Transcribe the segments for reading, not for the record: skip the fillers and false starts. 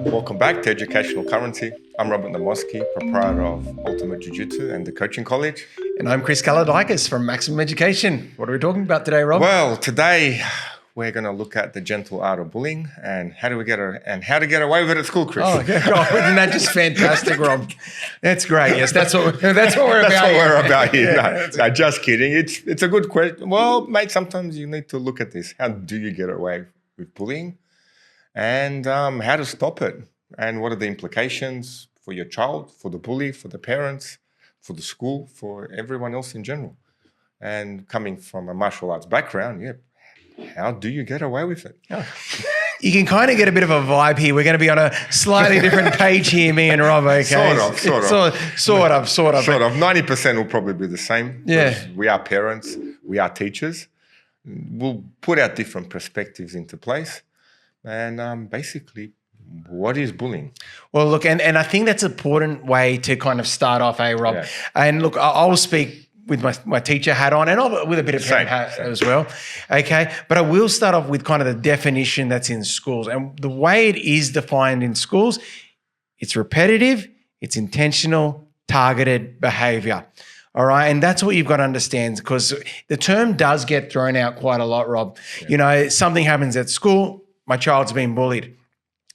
Welcome back to Educational Currency. I'm Robert Namoski, proprietor of Ultimate Jiu-Jitsu and the Coaching College. And I'm Chris Kaladikis from Maximum Education. What are we talking about today, Rob? Well, today we're going to look at the gentle art of bullying and how to get away with it at school, Chris. Oh, yeah. Oh, isn't that just fantastic, Rob? That's great. Yes, that's what we're That's about. what we're about here. Yeah, No, just kidding. It's a good question. Well, mate, sometimes you need to look at this. How do you get away with bullying? And how to stop it? And what are the implications for your child, for the bully, for the parents, for the school, for everyone else in general? And coming from a martial arts background, how do you get away with it? Oh. You can kind of get a bit of a vibe here. We're going to be on a slightly different page here, me and Rob, okay? Sort of. Sort of. 90% will probably be the same. Yeah. We are parents. We are teachers. We'll put our different perspectives into place. And basically, what is bullying? Well, look, and I think that's an important way to kind of start off, Rob? Yeah. And look, I'll speak with my teacher hat on and with a bit of parent hat as well, okay? But I will start off with kind of the definition that's in schools. And the way it is defined in schools, it's repetitive, it's intentional, targeted behaviour. All right. And that's what you've got to understand, because the term does get thrown out quite a lot, Rob. Yeah. You know, something happens at school, my child's been bullied.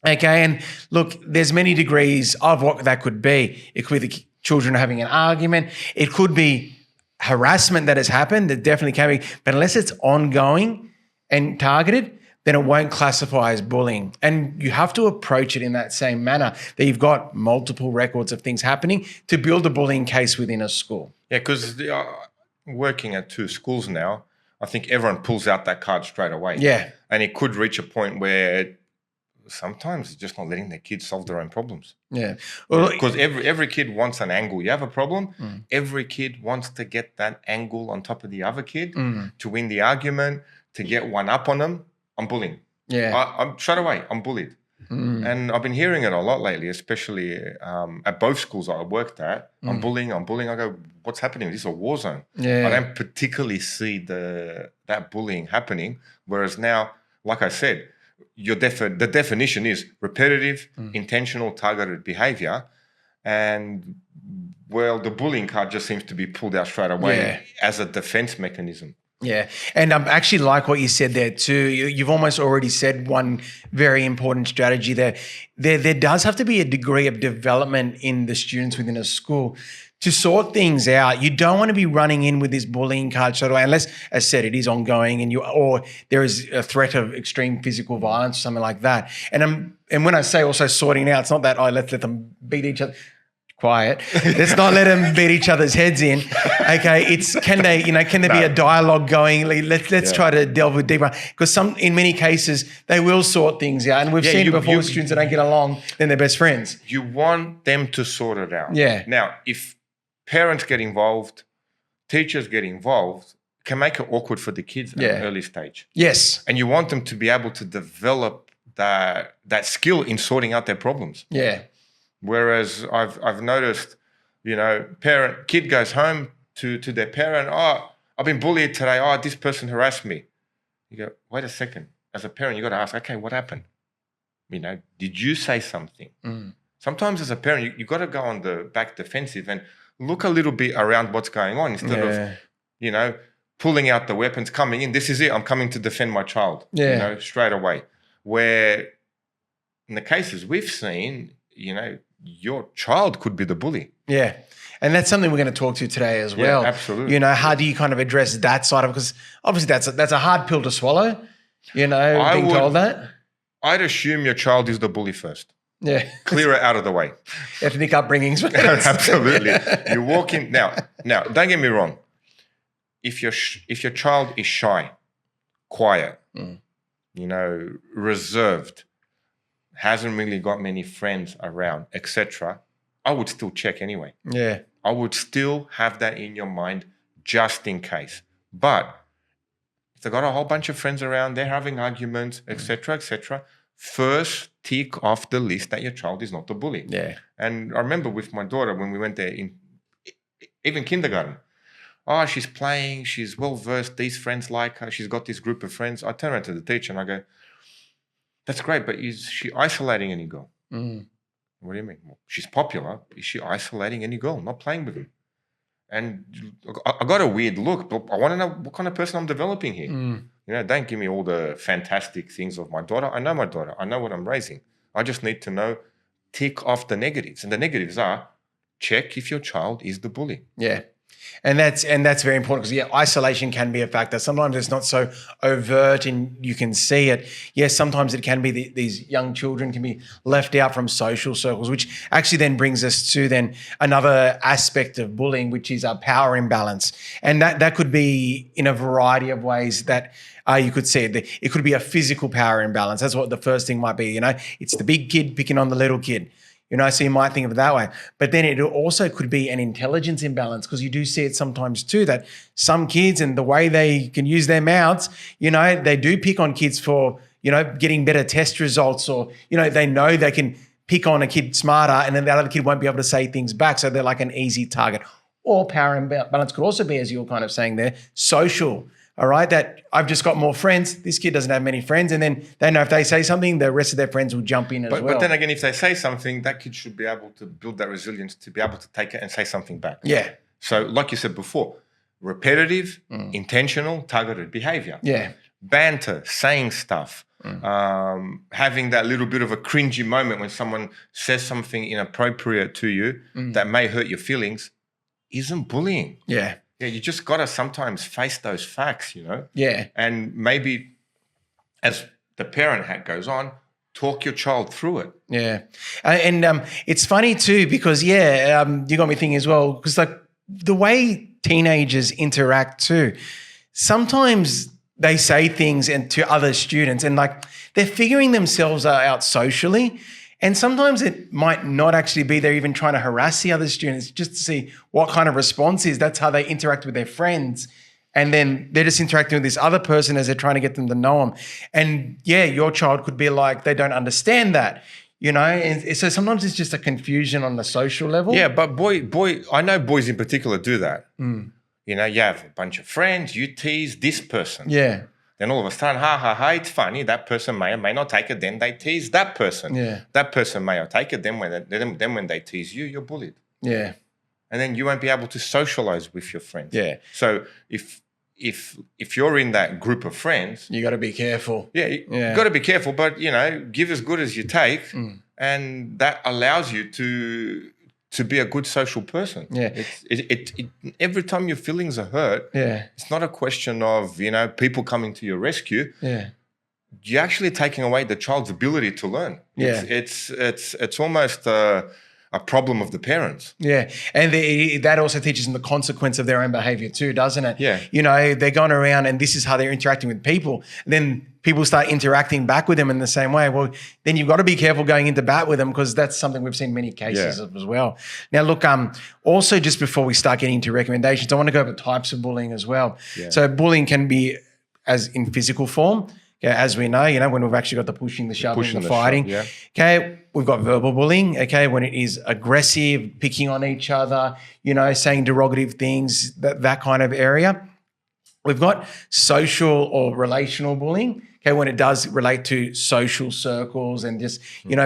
Okay. And look, there's many degrees of what that could be. It could be the children having an argument. It could be harassment that has happened. It definitely can be. But unless it's ongoing and targeted, then it won't classify as bullying. And you have to approach it in that same manner, that you've got multiple records of things happening to build a bullying case within a school. Yeah, because working at two schools now, I think everyone pulls out that card straight away. Yeah. And it could reach a point where sometimes it's just not letting their kids solve their own problems. Yeah. Well, because every kid wants an angle. You have a problem, every kid wants to get that angle on top of the other kid to win the argument, to get one up on them. I'm bullying. Yeah. I'm straight away, I'm bullied. And I've been hearing it a lot lately, especially at both schools I worked at. I'm bullying. I go, what's happening? This is a war zone. Yeah. I don't particularly see that bullying happening. Whereas now, like I said, the definition is repetitive, intentional, targeted behavior. And, well, the bullying card just seems to be pulled out straight away as a defense mechanism. Yeah. And I actually like what you said there too. You've almost already said one very important strategy there. There does have to be a degree of development in the students within a school to sort things out. You don't want to be running in with this bullying card straight away, unless, as said, it is ongoing or there is a threat of extreme physical violence or something like that. And when I say also sorting out, it's not that, let's let them beat each other. Quiet. Let's not let them beat each other's heads in. Okay, can there be a dialogue going? Let's try to delve deeper, because in many cases they will sort things out, and we've seen before students that don't get along, then they're best friends. You want them to sort it out. Yeah. Now, if parents get involved, teachers get involved, it can make it awkward for the kids at an early stage. Yes. And you want them to be able to develop that skill in sorting out their problems. Yeah. Whereas I've noticed, kid goes home to their parent, I've been bullied today. This person harassed me. You go, wait a second. As a parent, you got to ask, okay, what happened? Did you say something? Sometimes as a parent, you got to go on the back defensive and look a little bit around what's going on instead of, pulling out the weapons, coming in. This is it. I'm coming to defend my child, straight away. Where in the cases we've seen, your child could be the bully. Yeah. And that's something we're going to talk to today as well. Yeah, absolutely. How do you kind of address that side of it? Because obviously that's a hard pill to swallow, being told that. I'd assume your child is the bully first. Yeah. Clear it out of the way. Ethnic upbringings. Absolutely. You walk in. Now, don't get me wrong. If your child is shy, quiet, reserved, hasn't really got many friends around, etc., I would still check anyway. Yeah. I would still have that in your mind just in case. But if they've got a whole bunch of friends around, they're having arguments, etc., first tick off the list that your child is not the bully. Yeah. And I remember with my daughter when we went there in even kindergarten. She's playing, she's well-versed, these friends like her, she's got this group of friends. I turn around to the teacher and I go, That's great, but is she isolating any girl? Mm. What do you mean? Well, she's popular. Is she isolating any girl? Not playing with him. And I got a weird look, but I want to know what kind of person I'm developing here. Don't give me all the fantastic things of my daughter. I know my daughter. I know what I'm raising. I just need to know, tick off the negatives. And the negatives are, check if your child is the bully. Yeah. And that's very important because, isolation can be a factor. Sometimes it's not so overt and you can see it. Yes, sometimes it can be these young children can be left out from social circles, which actually then brings us to then another aspect of bullying, which is a power imbalance. And that could be in a variety of ways that you could see it. It could be a physical power imbalance. That's what the first thing might be. It's the big kid picking on the little kid. So you might think of it that way. But then it also could be an intelligence imbalance because you do see it sometimes too that some kids and the way they can use their mouths, they do pick on kids for, getting better test results or, they know they can pick on a kid smarter and then that other kid won't be able to say things back. So they're like an easy target. Or power imbalance could also be, as you're kind of saying there, social. All right, that I've just got more friends. This kid doesn't have many friends. And then they know if they say something, the rest of their friends will jump in as well. But then again, if they say something, that kid should be able to build that resilience to be able to take it and say something back. Yeah. So like you said before, repetitive, intentional, targeted behavior. Yeah. Banter, saying stuff, having that little bit of a cringy moment when someone says something inappropriate to you that may hurt your feelings isn't bullying. Yeah. Yeah, you just got to sometimes face those facts, Yeah. And maybe as the parent hat goes on, talk your child through it. Yeah. And it's funny too because, you got me thinking as well because like the way teenagers interact too, sometimes they say things to other students and like they're figuring themselves out socially. And sometimes it might not actually be they're even trying to harass the other students just to see what kind of response is. That's how they interact with their friends. And then they're just interacting with this other person as they're trying to get them to know them. And your child could be like, they don't understand that, And so sometimes it's just a confusion on the social level. Yeah, but boy, I know boys in particular do that. You have a bunch of friends, you tease this person. Yeah. Then all of a sudden, it's funny. That person may or may not take it. Then they tease that person. Yeah. That person may or take it. Then when they tease you, you're bullied. Yeah. And then you won't be able to socialize with your friends. Yeah. So if you're in that group of friends, you got to be careful. Yeah, you got to be careful. But give as good as you take, and that allows you to be a good social person. Yeah. It every time your feelings are hurt, it's not a question of, people coming to your rescue. Yeah. You're actually taking away the child's ability to learn. Yeah. It's almost a problem of the parents. Yeah. And that also teaches them the consequence of their own behavior too, doesn't it? Yeah. They're going around and this is how they're interacting with people. And then people start interacting back with them in the same way. Well, then you've got to be careful going into bat with them because that's something we've seen many cases of as well. Now, look, also just before we start getting into recommendations, I want to go over types of bullying as well. Yeah. So bullying can be as in physical form. Okay, as we know, when we've actually got the pushing, the shoving, the fighting. Okay, we've got verbal bullying. Okay, when it is aggressive, picking on each other, saying derogative things, that kind of area. We've got social or relational bullying. Okay, when it does relate to social circles and just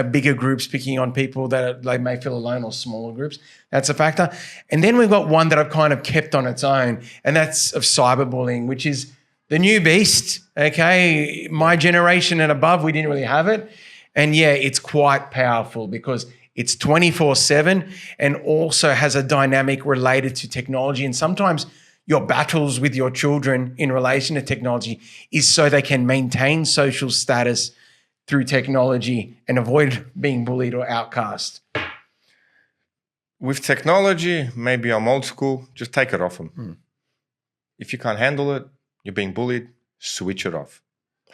bigger groups picking on people that they may feel alone or smaller groups. That's a factor. And then we've got one that I've kind of kept on its own, and that's of cyberbullying, which is the new beast, okay? My generation and above, we didn't really have it. And it's quite powerful because it's 24/7 and also has a dynamic related to technology. And sometimes your battles with your children in relation to technology is so they can maintain social status through technology and avoid being bullied or outcast. With technology, maybe I'm old school, just take it off them. If you can't handle it, you're being bullied, switch it off.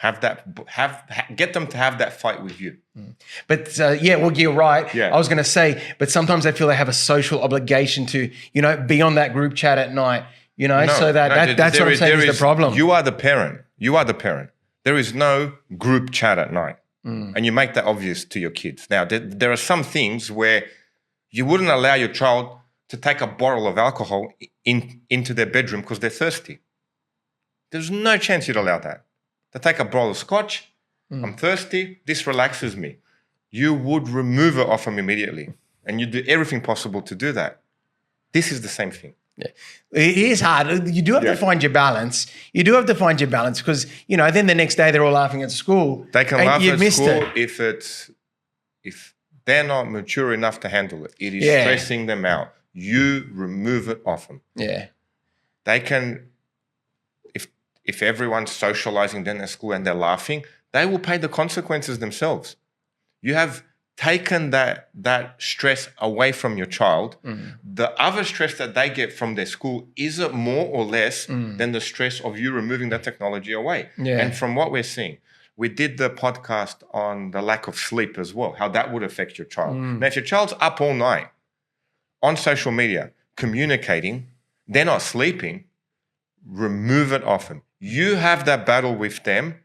Get them to have that fight with you. But you're right. Yeah. I was going to say, but sometimes I feel they have a social obligation to, be on that group chat at night, that's what I'm saying is the problem. You are the parent. There is no group chat at night. And you make that obvious to your kids. Now, there are some things where you wouldn't allow your child to take a bottle of alcohol into their bedroom because they're thirsty. There's no chance you'd allow that. To take a bottle of scotch I'm thirsty. This relaxes me. You would remove it off them immediately. And you do everything possible to do that. This is the same thing. Yeah. It is hard. You do have to find your balance. You do have to find your balance because, then the next day they're all laughing at school. They can laugh at school if they're not mature enough to handle it. It is stressing them out. You remove it off them. Yeah. They can, if everyone's socializing then at school and they're laughing, they will pay the consequences themselves. You have taken that stress away from your child. The other stress that they get from their school isn't more or less than the stress of you removing that technology away. Yeah. And from what we're seeing, we did the podcast on the lack of sleep as well, how that would affect your child. Now, if your child's up all night on social media, communicating, they're not sleeping, remove it off them. You have that battle with them.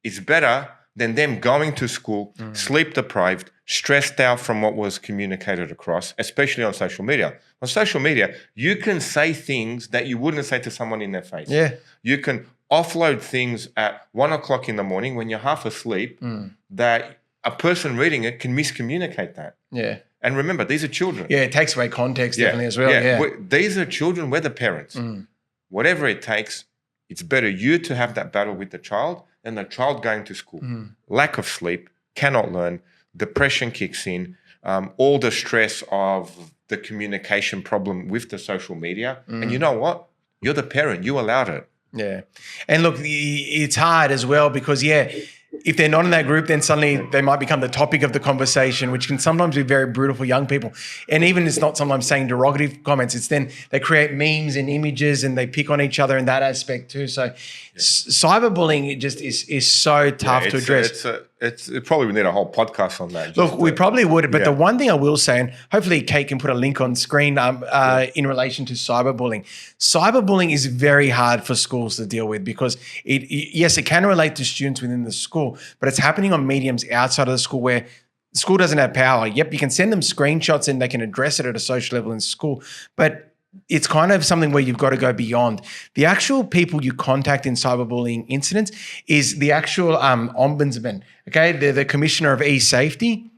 It's better than them going to school, sleep deprived, stressed out from what was communicated across, especially on social media. On social media, you can say things that you wouldn't say to someone in their face. Yeah. You can offload things at 1 o'clock in the morning when you're half asleep that a person reading it can miscommunicate that. Yeah. And remember, these are children. Yeah, it takes away context definitely as well. Yeah. These are children, we're the parents. Whatever it takes, it's better you to have that battle with the child than the child going to school. Lack of sleep, cannot learn, depression kicks in, all the stress of the communication problem with the social media. And you know what? You're the parent. You allowed it. Yeah. And look, it's hard as well because, if they're not in that group, then suddenly they might become the topic of the conversation, which can sometimes be very brutal for young people. And even it's not sometimes saying derogative comments. It's then they create memes and images and they pick on each other in that aspect too. So cyberbullying just is so tough to address. It probably would need a whole podcast on that. Look, we probably would, but the one thing I will say, and hopefully Kate can put a link on screen in relation to cyberbullying. Cyberbullying is very hard for schools to deal with because it can relate to students within the school, but it's happening on mediums outside of the school where the school doesn't have power. Yep, you can send them screenshots and they can address it at a social level in school, but it's kind of something where you've got to go beyond. The actual people you contact in cyberbullying incidents is the actual ombudsman, okay? The commissioner of e-safety.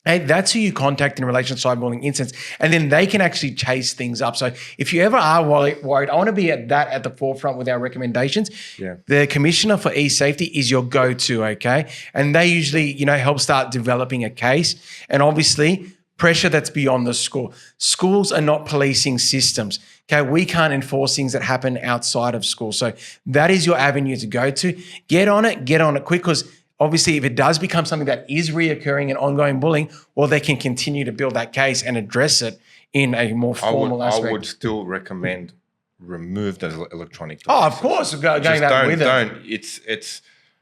Hey, that's who you contact in relation to cyberbullying incidents. And then they can actually chase things up. So if you ever are worried, I want to be at the forefront with our recommendations. Yeah. The commissioner for e-safety is your go-to, okay? And they usually, help start developing a case. And obviously, pressure that's beyond the school. Schools are not policing systems. Okay, we can't enforce things that happen outside of school. So that is your avenue to go to. Get on it quick because obviously if it does become something that is reoccurring and ongoing bullying, well, they can continue to build that case and address it in a more formal aspect. I would still recommend remove those electronic devices. Oh, of course, going that with it.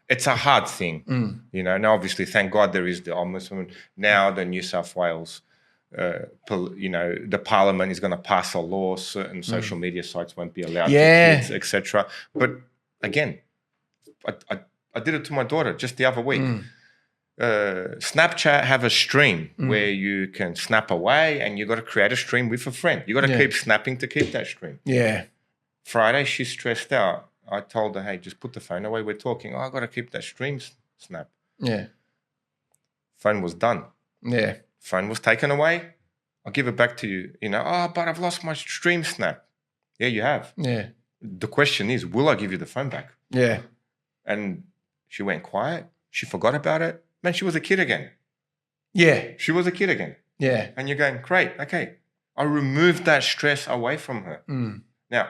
It's a hard thing, Now, obviously, thank God there is the ombudsman. Now, the New South Wales, the Parliament is going to pass a law. Certain social media sites won't be allowed to kids, etc. But again, I did it to my daughter just the other week. Snapchat have a stream where you can snap away, and you got to create a stream with a friend. You got to keep snapping to keep that stream. Yeah. Friday, she's stressed out. I told her, hey, just put the phone away. We're talking. I got to keep that stream snap. Yeah. Phone was done. Yeah. Phone was taken away. I'll give it back to you. But I've lost my stream snap. Yeah, you have. Yeah. The question is, will I give you the phone back? Yeah. And she went quiet. She forgot about it. Man, she was a kid again. Yeah. She was a kid again. Yeah. And you're going, great, okay. I removed that stress away from her. Now,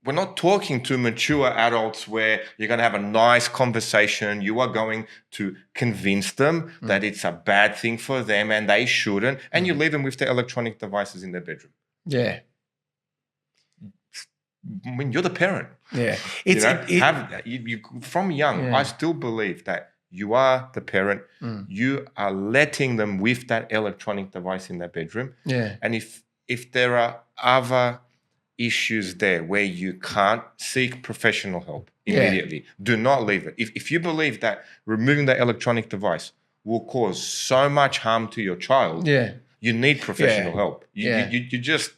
we're not talking to mature adults where you're going to have a nice conversation. You are going to convince them that it's a bad thing for them and they shouldn't. And you leave them with their electronic devices in their bedroom. Yeah. I mean, you're the parent. Yeah. From young, I still believe that you are the parent. You are letting them with that electronic device in their bedroom. Yeah. And if there are other issues there where you can't seek professional help immediately, do not leave it. If you believe that removing that electronic device will cause so much harm to your child, you need professional help. You just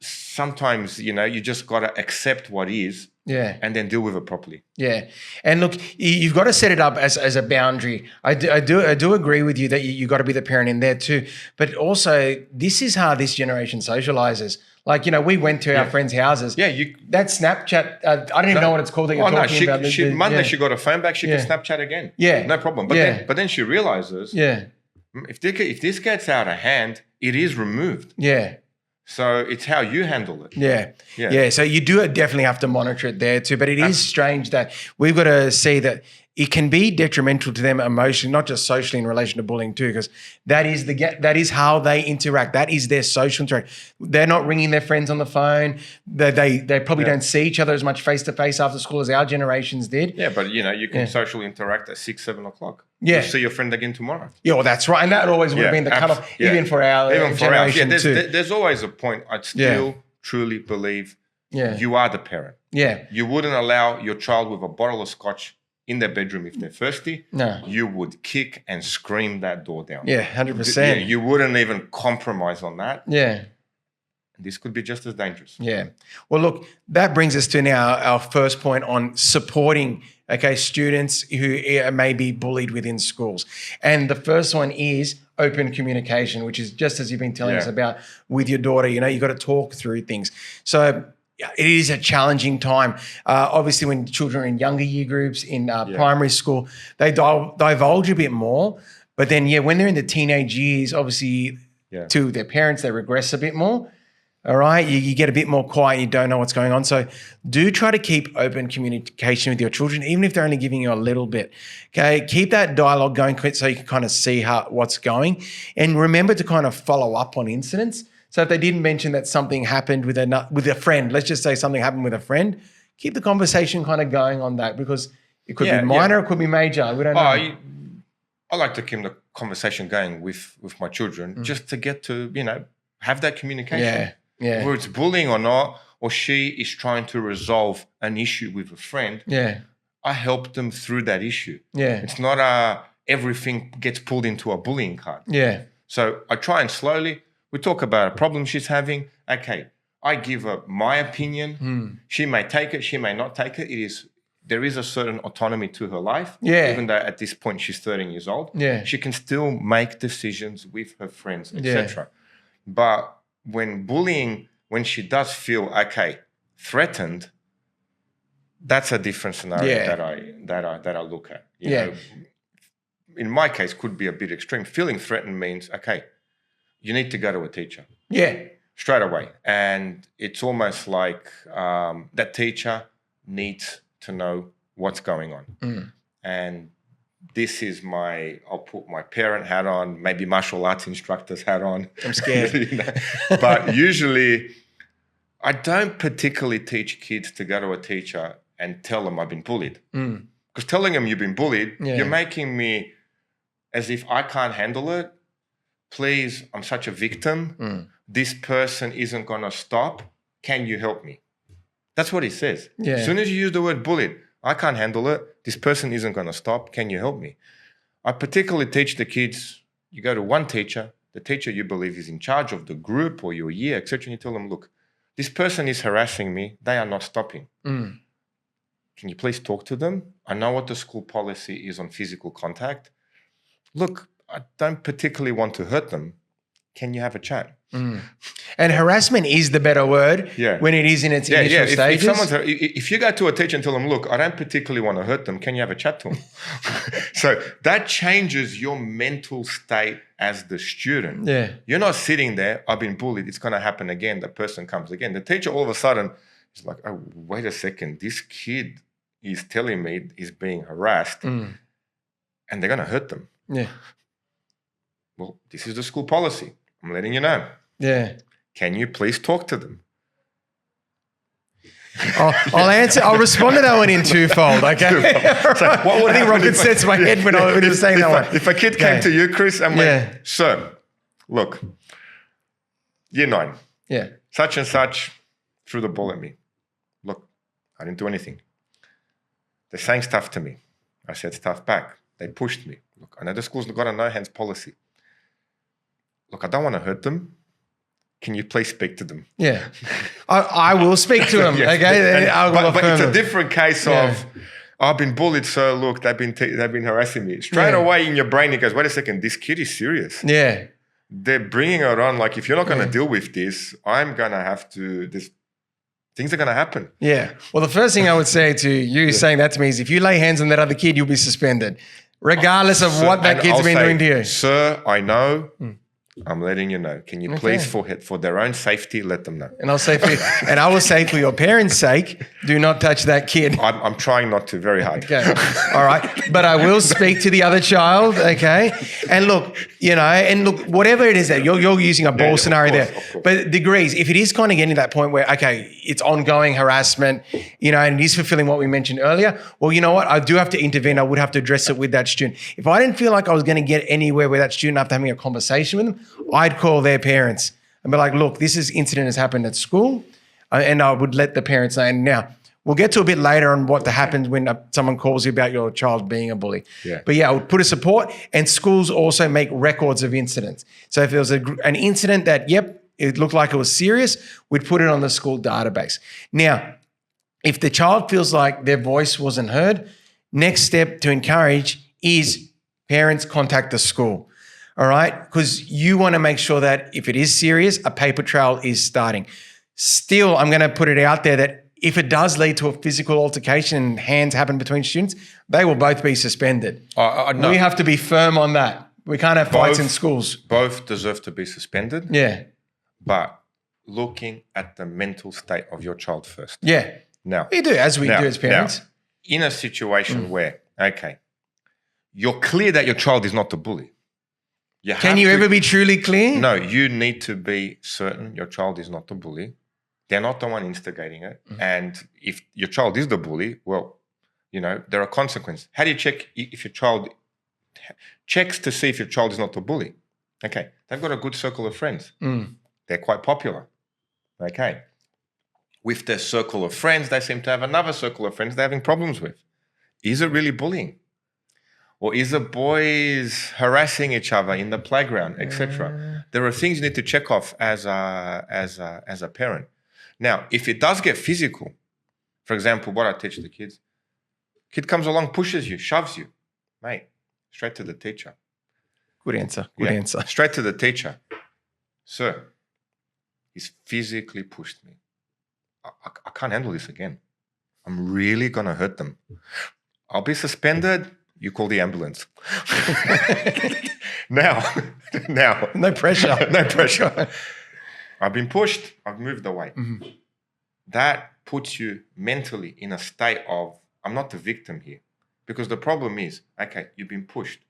sometimes, you just got to accept what is Yeah. and then deal with it properly. Yeah. And look, you've got to set it up as a boundary. I do agree with you that you got to be the parent in there too. But also, this is how this generation socializes. Like, we went to our friends' houses. Yeah, that Snapchat, I don't even know what it's called that you're talking about. Monday she got a phone back, she can Snapchat again. Yeah. No problem. But then she realizes if this gets out of hand, it is removed. Yeah. So it's how you handle it. Yeah. So you do definitely have to monitor it there too. But it is strange that we've got to see that it can be detrimental to them emotionally, not just socially in relation to bullying too, because that is how they interact. That is their social interaction. They're not ringing their friends on the phone. They probably don't see each other as much face to face after school as our generations did. Yeah, but you can socially interact at 6, 7 o'clock. Yeah. You'll see your friend again tomorrow. Yeah, well, that's right. And that always would have been the cutoff, even for our generation too. There's always a point. I'd still truly believe you are the parent. Yeah. You wouldn't allow your child with a bottle of scotch in their bedroom if they're thirsty. No. You would kick and scream that door down. Yeah, 100%. You wouldn't even compromise on that. Yeah. This could be just as dangerous. Yeah. Well, look, that brings us to now our first point on supporting, students who may be bullied within schools. And the first one is open communication, which is just as you've been telling us about with your daughter. You've got to talk through things. So it is a challenging time. Obviously, when children are in younger year groups in primary school, they divulge a bit more. But then, when they're in the teenage years, obviously to their parents, they regress a bit more. All right, you get a bit more quiet, you don't know what's going on. So do try to keep open communication with your children, even if they're only giving you a little bit. Okay, keep that dialogue going so you can kind of see what's going. And remember to kind of follow up on incidents. So if they didn't mention that something happened with a friend, let's just say something happened with a friend, keep the conversation kind of going on that, because it could be minor, it could be major. We don't know. I like to keep the conversation going with my children just to get to, have that communication. Yeah. Whether it's bullying or not, or she is trying to resolve an issue with a friend. Yeah. I help them through that issue. Yeah. It's not everything gets pulled into a bullying card. Yeah. So I try and slowly, we talk about a problem she's having. Okay, I give her my opinion. She may take it, she may not take it. There is a certain autonomy to her life. Yeah. Even though at this point she's 13 years old. Yeah. She can still make decisions with her friends, etc. But when she does feel threatened, that's a different scenario that I look at. You know, in my case, could be a bit extreme. Feeling threatened means you need to go to a teacher. Yeah. Straight away. And it's almost like that teacher needs to know what's going on. And this is I'll put my parent hat on, maybe martial arts instructor's hat on. I'm scared. But usually I don't particularly teach kids to go to a teacher and tell them I've been bullied. Because telling them you've been bullied, you're making me as if I can't handle it. Please, I'm such a victim. This person isn't going to stop. Can you help me? That's what he says. Yeah. As soon as you use the word bullied, I can't handle it. This person isn't going to stop. Can you help me? I particularly teach the kids, you go to one teacher, the teacher you believe is in charge of the group or your year, etc. And you tell them, look, this person is harassing me. They are not stopping. Can you please talk to them? I know what the school policy is on physical contact. Look, I don't particularly want to hurt them. Can you have a chat? And harassment is the better word when it is in its initial stages. If you go to a teacher and tell them, look, I don't particularly want to hurt them, can you have a chat to them? So that changes your mental state as the student. Yeah. You're not sitting there, I've been bullied, it's going to happen again, the person comes again. The teacher all of a sudden is like, oh, wait a second, this kid is telling me he's being harassed and they're going to hurt them. Yeah. Well, this is the school policy. I'm letting you know. Yeah. Can you please talk to them? I'll respond to that one in twofold, okay? So what would I think rocket sets my head when I was saying that one. If a kid came to you, Chris, and went, sir, look, year 9, such and such threw the ball at me. Look, I didn't do anything. They're saying stuff to me. I said stuff back. They pushed me. Look, I know the school's got a no hands policy. Look, I don't want to hurt them. can you please speak to them? Yeah. I will speak to them, Yes. okay? But it's a different case of, I've been bullied, so look, they've been harassing me. Straight away in your brain, it goes, wait a second, this kid is serious. Yeah. They're bringing it on. Like, if you're not going to deal with this, I'm going to have to, things are going to happen. Yeah. Well, the first thing I would say to you saying that to me is if you lay hands on that other kid, you'll be suspended, regardless of what that kid's been doing to you. Sir, I know. I'm letting you know. Can you please, for their own safety, let them know? And I'll say I will say for your parents' sake, do not touch that kid. I'm trying not to, very hard. Okay. All right. But I will speak to the other child, okay? And look, whatever it is that you're using a ball scenario there. But degrees, if it is kind of getting to that point where, okay, it's ongoing harassment, and it is fulfilling what we mentioned earlier, well, you know what? I do have to intervene. I would have to address it with that student. If I didn't feel like I was going to get anywhere with that student after having a conversation with them, I'd call their parents and be like, look, this incident has happened at school, and I would let the parents know. And now, we'll get to a bit later on what happens when someone calls you about your child being a bully. Yeah. But I would put a support, and schools also make records of incidents. So if there was an incident that, it looked like it was serious, we'd put it on the school database. Now, if the child feels like their voice wasn't heard, next step to encourage is parents contact the school. All right? Because you want to make sure that if it is serious, a paper trail is starting. Still, I'm going to put it out there that if it does lead to a physical altercation and hands happen between students, they will both be suspended. No. We have to be firm on that. We can't have fights in schools. Both deserve to be suspended. Yeah. But looking at the mental state of your child first. Yeah. Now, we do, as we do as parents. Now, in a situation where, you're clear that your child is not the bully. Can you ever be truly clear? No, you need to be certain your child is not the bully. They're not the one instigating it. And if your child is the bully, well, there are consequences. How do you check if your child checks to see if your child is not the bully? Okay, they've got a good circle of friends. They're quite popular. Okay. With their circle of friends, they seem to have another circle of friends they're having problems with. Is it really bullying? Or is it boys harassing each other in the playground, etc.? There are things you need to check off as a parent. Now, if it does get physical, for example, what I teach the kids, kid comes along, pushes you, shoves you, mate, straight to the teacher. Good answer. Good answer. Straight to the teacher. Sir, he's physically pushed me. I can't handle this again. I'm really going to hurt them. I'll be suspended. You call the ambulance. Now. No pressure. No pressure. I've been pushed. I've moved away. That puts you mentally in a state of, I'm not the victim here. Because the problem is, you've been pushed.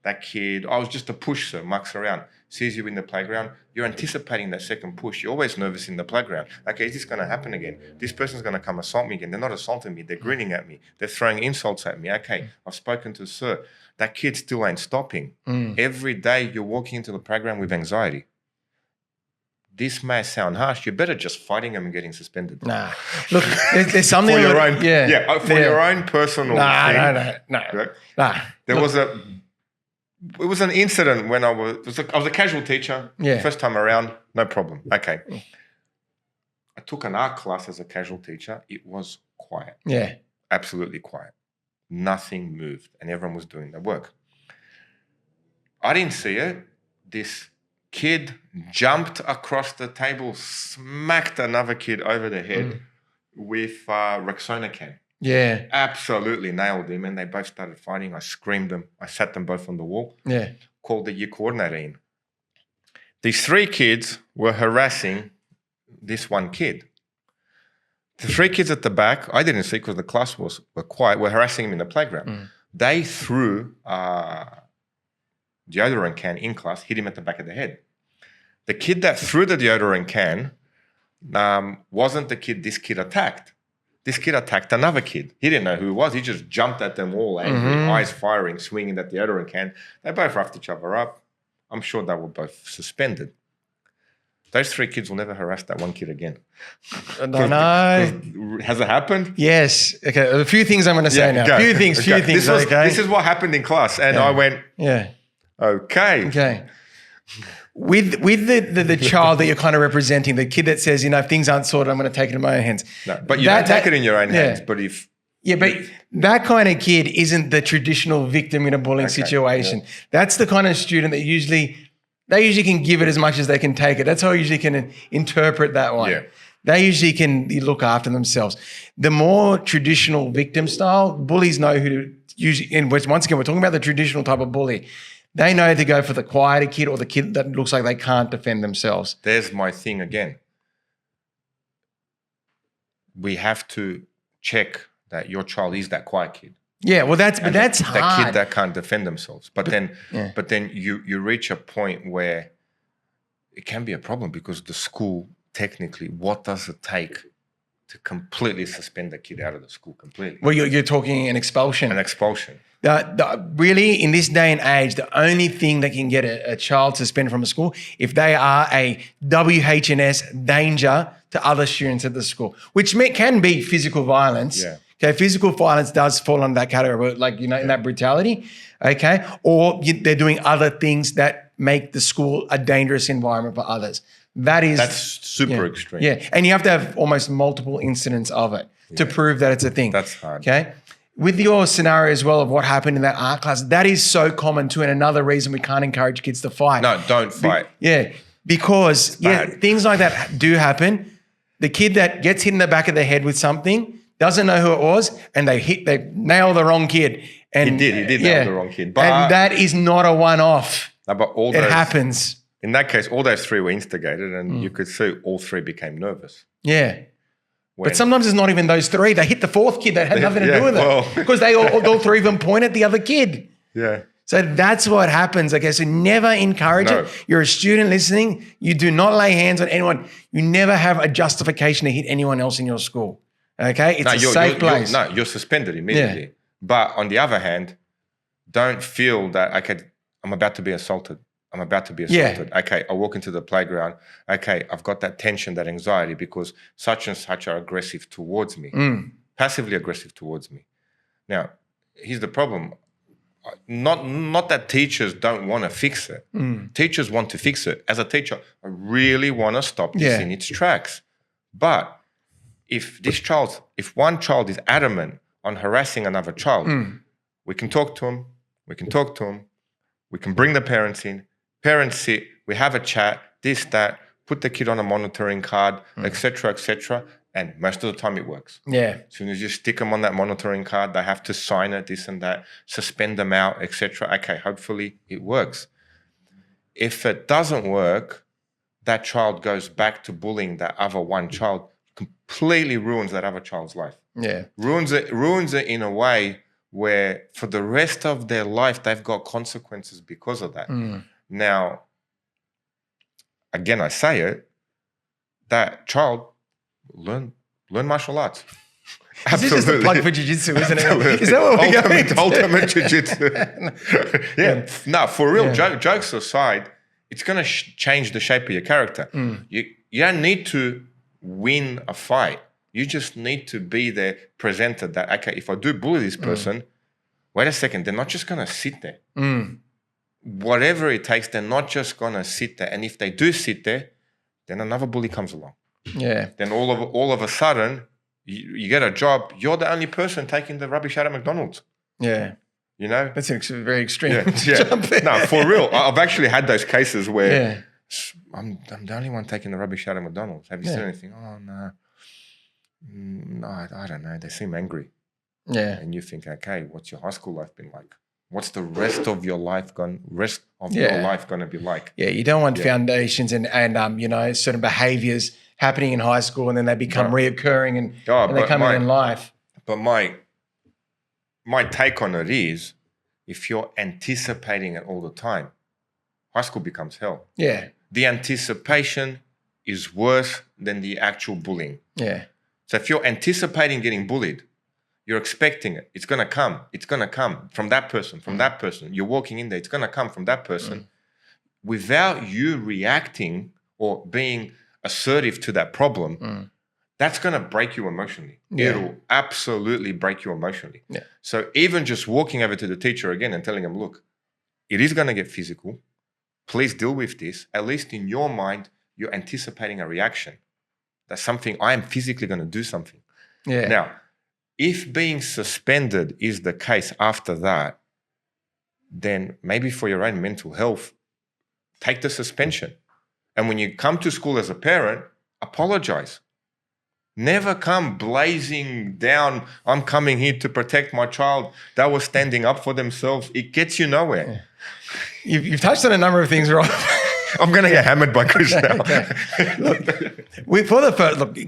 That kid, I was just a push, sir, mucks around, sees you in the playground. You're anticipating that second push. You're always nervous in the playground. Okay, is this going to happen again? This person's going to come assault me again. They're not assaulting me. They're grinning at me. They're throwing insults at me. Okay, I've spoken to sir. That kid still ain't stopping. Every day you're walking into the playground with anxiety. This may sound harsh. You're better just fighting them and getting suspended. Nah. Look, there's something for your own, for your own personal thing. No. It was an incident when I was a casual teacher. First time around, no problem. Okay. I took an art class as a casual teacher. It was quiet. Yeah. Absolutely quiet. Nothing moved and everyone was doing their work. I didn't see it. This kid jumped across the table, smacked another kid over the head with Rexona can. Yeah. Absolutely nailed him, and they both started fighting. I screamed them. I sat them both on the wall. Yeah. Called the year coordinator in. These 3 kids were harassing this one kid. The 3 kids at the back, I didn't see because the class were quiet, were harassing him in the playground. They threw deodorant can in class, hit him at the back of the head. The kid that threw the deodorant can wasn't the kid this kid attacked. This kid attacked another kid. He didn't know who it was. He just jumped at them all angry, eyes firing, swinging that deodorant can. They both roughed each other up. I'm sure they were both suspended. Those 3 kids will never harass that one kid again. No. Has it happened? Yes. Okay. A few things I'm going to say now. Go. Few things. This is what happened in class. And I went, okay. with the child that you're kind of representing, the kid that says, if things aren't sorted, I'm going to take it in my own hands. No, but you don't take it in your own hands. But if but that kind of kid isn't the traditional victim in a bullying situation. Yeah. That's the kind of student that usually can give it as much as they can take it. That's how I usually can interpret that one. Yeah. They usually can look after themselves. The more traditional victim style, bullies know who to usually, and once again, we're talking about the traditional type of bully. They know to go for the quieter kid or the kid that looks like they can't defend themselves. There's my thing again. We have to check that your child is that quiet kid. Yeah, well, that's hard. That kid that can't defend themselves. But then you reach a point where it can be a problem because the school, technically, what does it take to completely suspend the kid out of the school completely? Well, you're talking an expulsion. An expulsion. Really, in this day and age, the only thing that can get a child suspended from a school, if they are a WH&S danger to other students at the school, which can be physical violence. Yeah. Okay, physical violence does fall under that category, like, in that brutality, okay? Or they're doing other things that make the school a dangerous environment for others. That's super extreme. Yeah, and you have to have almost multiple incidents of it to prove that it's a thing. That's hard. Okay? With your scenario as well of what happened in that art class, that is so common too, and another reason we can't encourage kids to fight. No, don't fight. Because things like that do happen. The kid that gets hit in the back of the head with something doesn't know who it was, and they nail the wrong kid. And he did nail the wrong kid. But and that is not a one-off. It happens. In that case, all those three were instigated, and you could see all three became nervous. Yeah. But sometimes it's not even those three. They hit the fourth kid that had nothing to do with it because they all three of them point at the other kid. Yeah. So that's what happens. Okay, so never encourage it. You're a student listening. You do not lay hands on anyone. You never have a justification to hit anyone else in your school. Okay, it's a safe place. You're suspended immediately. Yeah. But on the other hand, don't feel that, okay, I'm about to be assaulted. I'm about to be assaulted. Yeah. Okay, I walk into the playground. Okay, I've got that tension, that anxiety because such and such are aggressive towards me, passively aggressive towards me. Now, here's the problem. Not that teachers don't want to fix it. Teachers want to fix it. As a teacher, I really want to stop this in its tracks. But if one child is adamant on harassing another child, we can talk to him. We can bring the parents in. Parents sit, we have a chat, this, that, put the kid on a monitoring card, etc., and most of the time it works. Yeah. As soon as you stick them on that monitoring card, they have to sign it, this and that, suspend them out, etc. Okay, hopefully it works. If it doesn't work, that child goes back to bullying that other one child, completely ruins that other child's life. Yeah. Ruins it in a way where for the rest of their life, they've got consequences because of that. Now, again, I say it, that child learn martial arts. This is just a plug for jiu-jitsu, isn't it? Is that what we're going to ultimate jiu-jitsu. Yeah. No, for real, jokes aside, it's going to change the shape of your character. You don't need to win a fight. You just need to be there, presented that, okay, if I do bully this person, wait a second, they're not just going to sit there. Whatever it takes, they're not just going to sit there. And if they do sit there, then another bully comes along. Yeah. Then all of a sudden, you get a job. You're the only person taking the rubbish out of McDonald's. Yeah. You know? That's very extreme. Jump there. No, for real. I've actually had those cases where I'm the only one taking the rubbish out of McDonald's. Have you seen anything? Oh, no. No, I don't know. They seem angry. Yeah. And you think, okay, what's your high school life been like? What's the rest of your life going to be like? Yeah, you don't want foundations and certain behaviors happening in high school and then they become reoccurring and they come in life. But my take on it is, if you're anticipating it all the time, high school becomes hell. Yeah. The anticipation is worse than the actual bullying. Yeah. So if you're anticipating getting bullied, you're expecting it. It's going to come. It's going to come from that person, from that person. You're walking in there. It's going to come from that person. Without you reacting or being assertive to that problem, that's going to break you emotionally. Yeah. It'll absolutely break you emotionally. Yeah. So even just walking over to the teacher again and telling them, look, it is going to get physical. please deal with this. At least in your mind, you're anticipating a reaction. That's something, I am physically going to do something. Yeah. Now, if being suspended is the case after that, then maybe for your own mental health, take the suspension. And when you come to school as a parent, apologize. Never come blazing down, I'm coming here to protect my child. That was standing up for themselves. It gets you nowhere. Yeah. You've touched on a number of things, Rob. I'm going to get hammered by Chris now.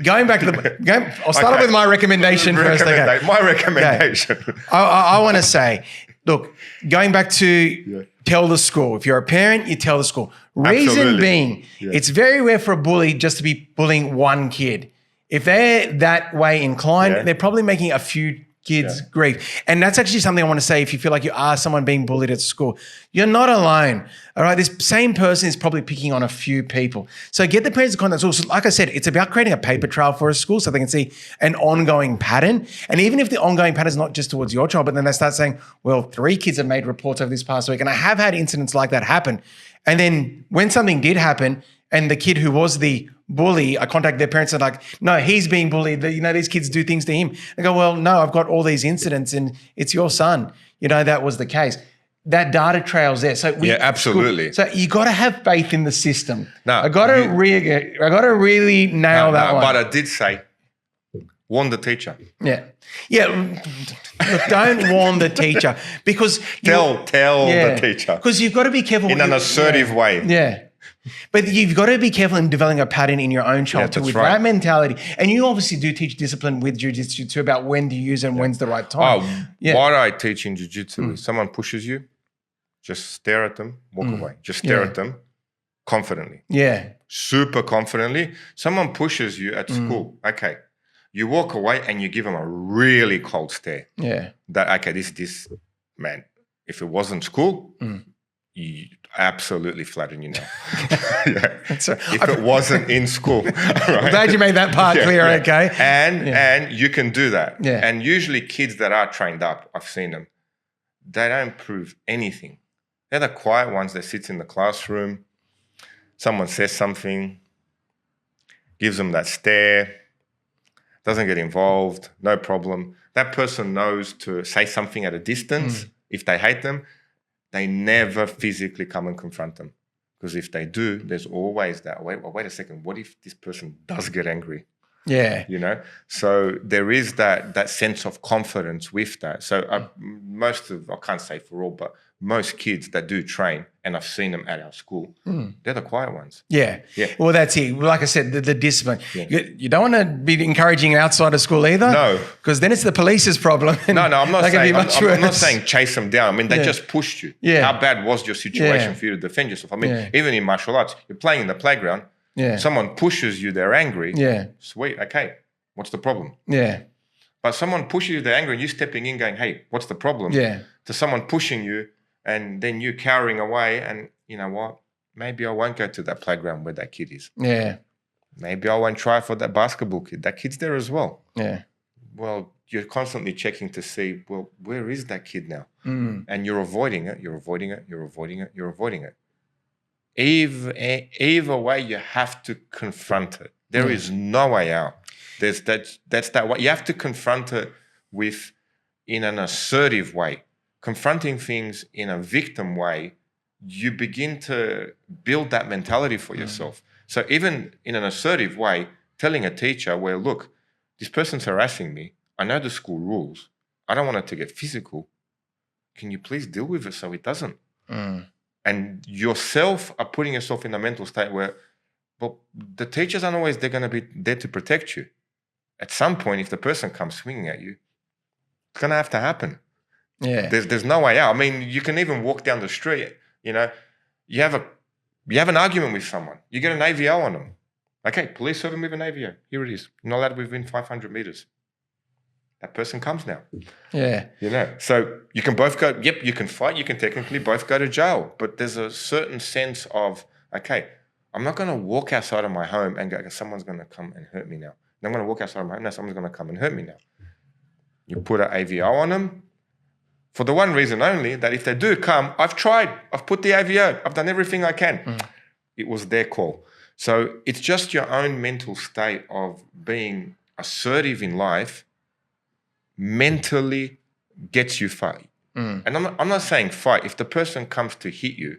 Going back to I'll start off with my recommendation first. Okay. My recommendation. Okay. I want to say, look, going back to tell the school. If you're a parent, you tell the school. Reason being, it's very rare for a bully just to be bullying one kid. If they're that way inclined, they're probably making a few kids grief. And that's actually something I want to say. If you feel like you are someone being bullied at school, you're not alone. All right. This same person is probably picking on a few people. So get the parents to contact school. So like I said, it's about creating a paper trail for a school so they can see an ongoing pattern. And even if the ongoing pattern is not just towards your child, but then they start saying, well, 3 kids have made reports over this past week. And I have had incidents like that happen. And then when something did happen and the kid who was the bully, I contact their parents and like, no, he's being bullied. These kids do things to him. I go, well, no, I've got all these incidents and it's your son. That was the case. That data trail's there. So absolutely. So you got to have faith in the system. No, I got to really nail that one. But I did say, warn the teacher. Yeah. Look, don't warn the teacher because tell the teacher because you've got to be careful in an assertive way. Yeah. But you've got to be careful in developing a pattern in your own child too, with that mentality. And you obviously do teach discipline with jiu-jitsu too about when to use and when's the right time. What I teach in jiu-jitsu is someone pushes you, just stare at them, walk away. Just stare at them confidently. Yeah. Super confidently. Someone pushes you at school. Okay. You walk away and you give them a really cold stare. Yeah. This man, if it wasn't school, you absolutely flatten you now. If it wasn't in school. Right? I'm glad you made that part clear, okay? And you can do that. Yeah. And usually kids that are trained up, I've seen them, they don't prove anything. They're the quiet ones that sits in the classroom. Someone says something, gives them that stare, doesn't get involved, no problem. That person knows to say something at a distance if they hate them. They never physically come and confront them. Because if they do, there's always that, wait a second, what if this person does get angry? Yeah. So there is that sense of confidence with that. So I can't say for all, but most kids that do train, and I've seen them at our school, they're the quiet ones. Yeah. Well, that's it. Like I said, the discipline. Yeah. You don't want to be encouraging outside of school either. No. Because then it's the police's problem. No, I'm not saying I'm not saying chase them down. I mean, they just pushed you. Yeah. How bad was your situation for you to defend yourself? I mean, even in martial arts, you're playing in the playground. Yeah. Someone pushes you, they're angry. Yeah. Sweet. Okay. What's the problem? Yeah. But someone pushes you, they're angry, and you stepping in going, hey, what's the problem? Yeah. To someone pushing you and then you cowering away and you know what? Maybe I won't go to that playground where that kid is. Yeah. Maybe I won't try for that basketball kid. That kid's there as well. Yeah. Well, you're constantly checking to see, well, where is that kid now? And you're avoiding it. Either way, you have to confront it. There is no way out. That's that way. You have to confront it in an assertive way. Confronting things in a victim way, you begin to build that mentality for yourself. So even in an assertive way, telling a teacher, well, look, this person's harassing me. I know the school rules. I don't want it to get physical. Can you please deal with it so it doesn't? And yourself are putting yourself in a mental state where, well, the teachers aren't always they're going to be there to protect you. At some point, if the person comes swinging at you, it's going to have to happen. Yeah. There's no way out. I mean, you can even walk down the street, you have an argument with someone. You get an AVO on them. Okay, police serve them with an AVO. Here it is. You're not allowed within 500 meters. That person comes now. Yeah. So you can both go, you can fight. You can technically both go to jail. But there's a certain sense of, okay, I'm not going to walk outside of my home and go, someone's going to come and hurt me now. And I'm going to walk outside of my home, now someone's going to come and hurt me now. You put an AVO on them. For the one reason only that if they do come, I've tried, I've put the AVO, I've done everything I can. It was their call. So it's just your own mental state of being assertive in life mentally gets you fight. And I'm not saying fight. If the person comes to hit you,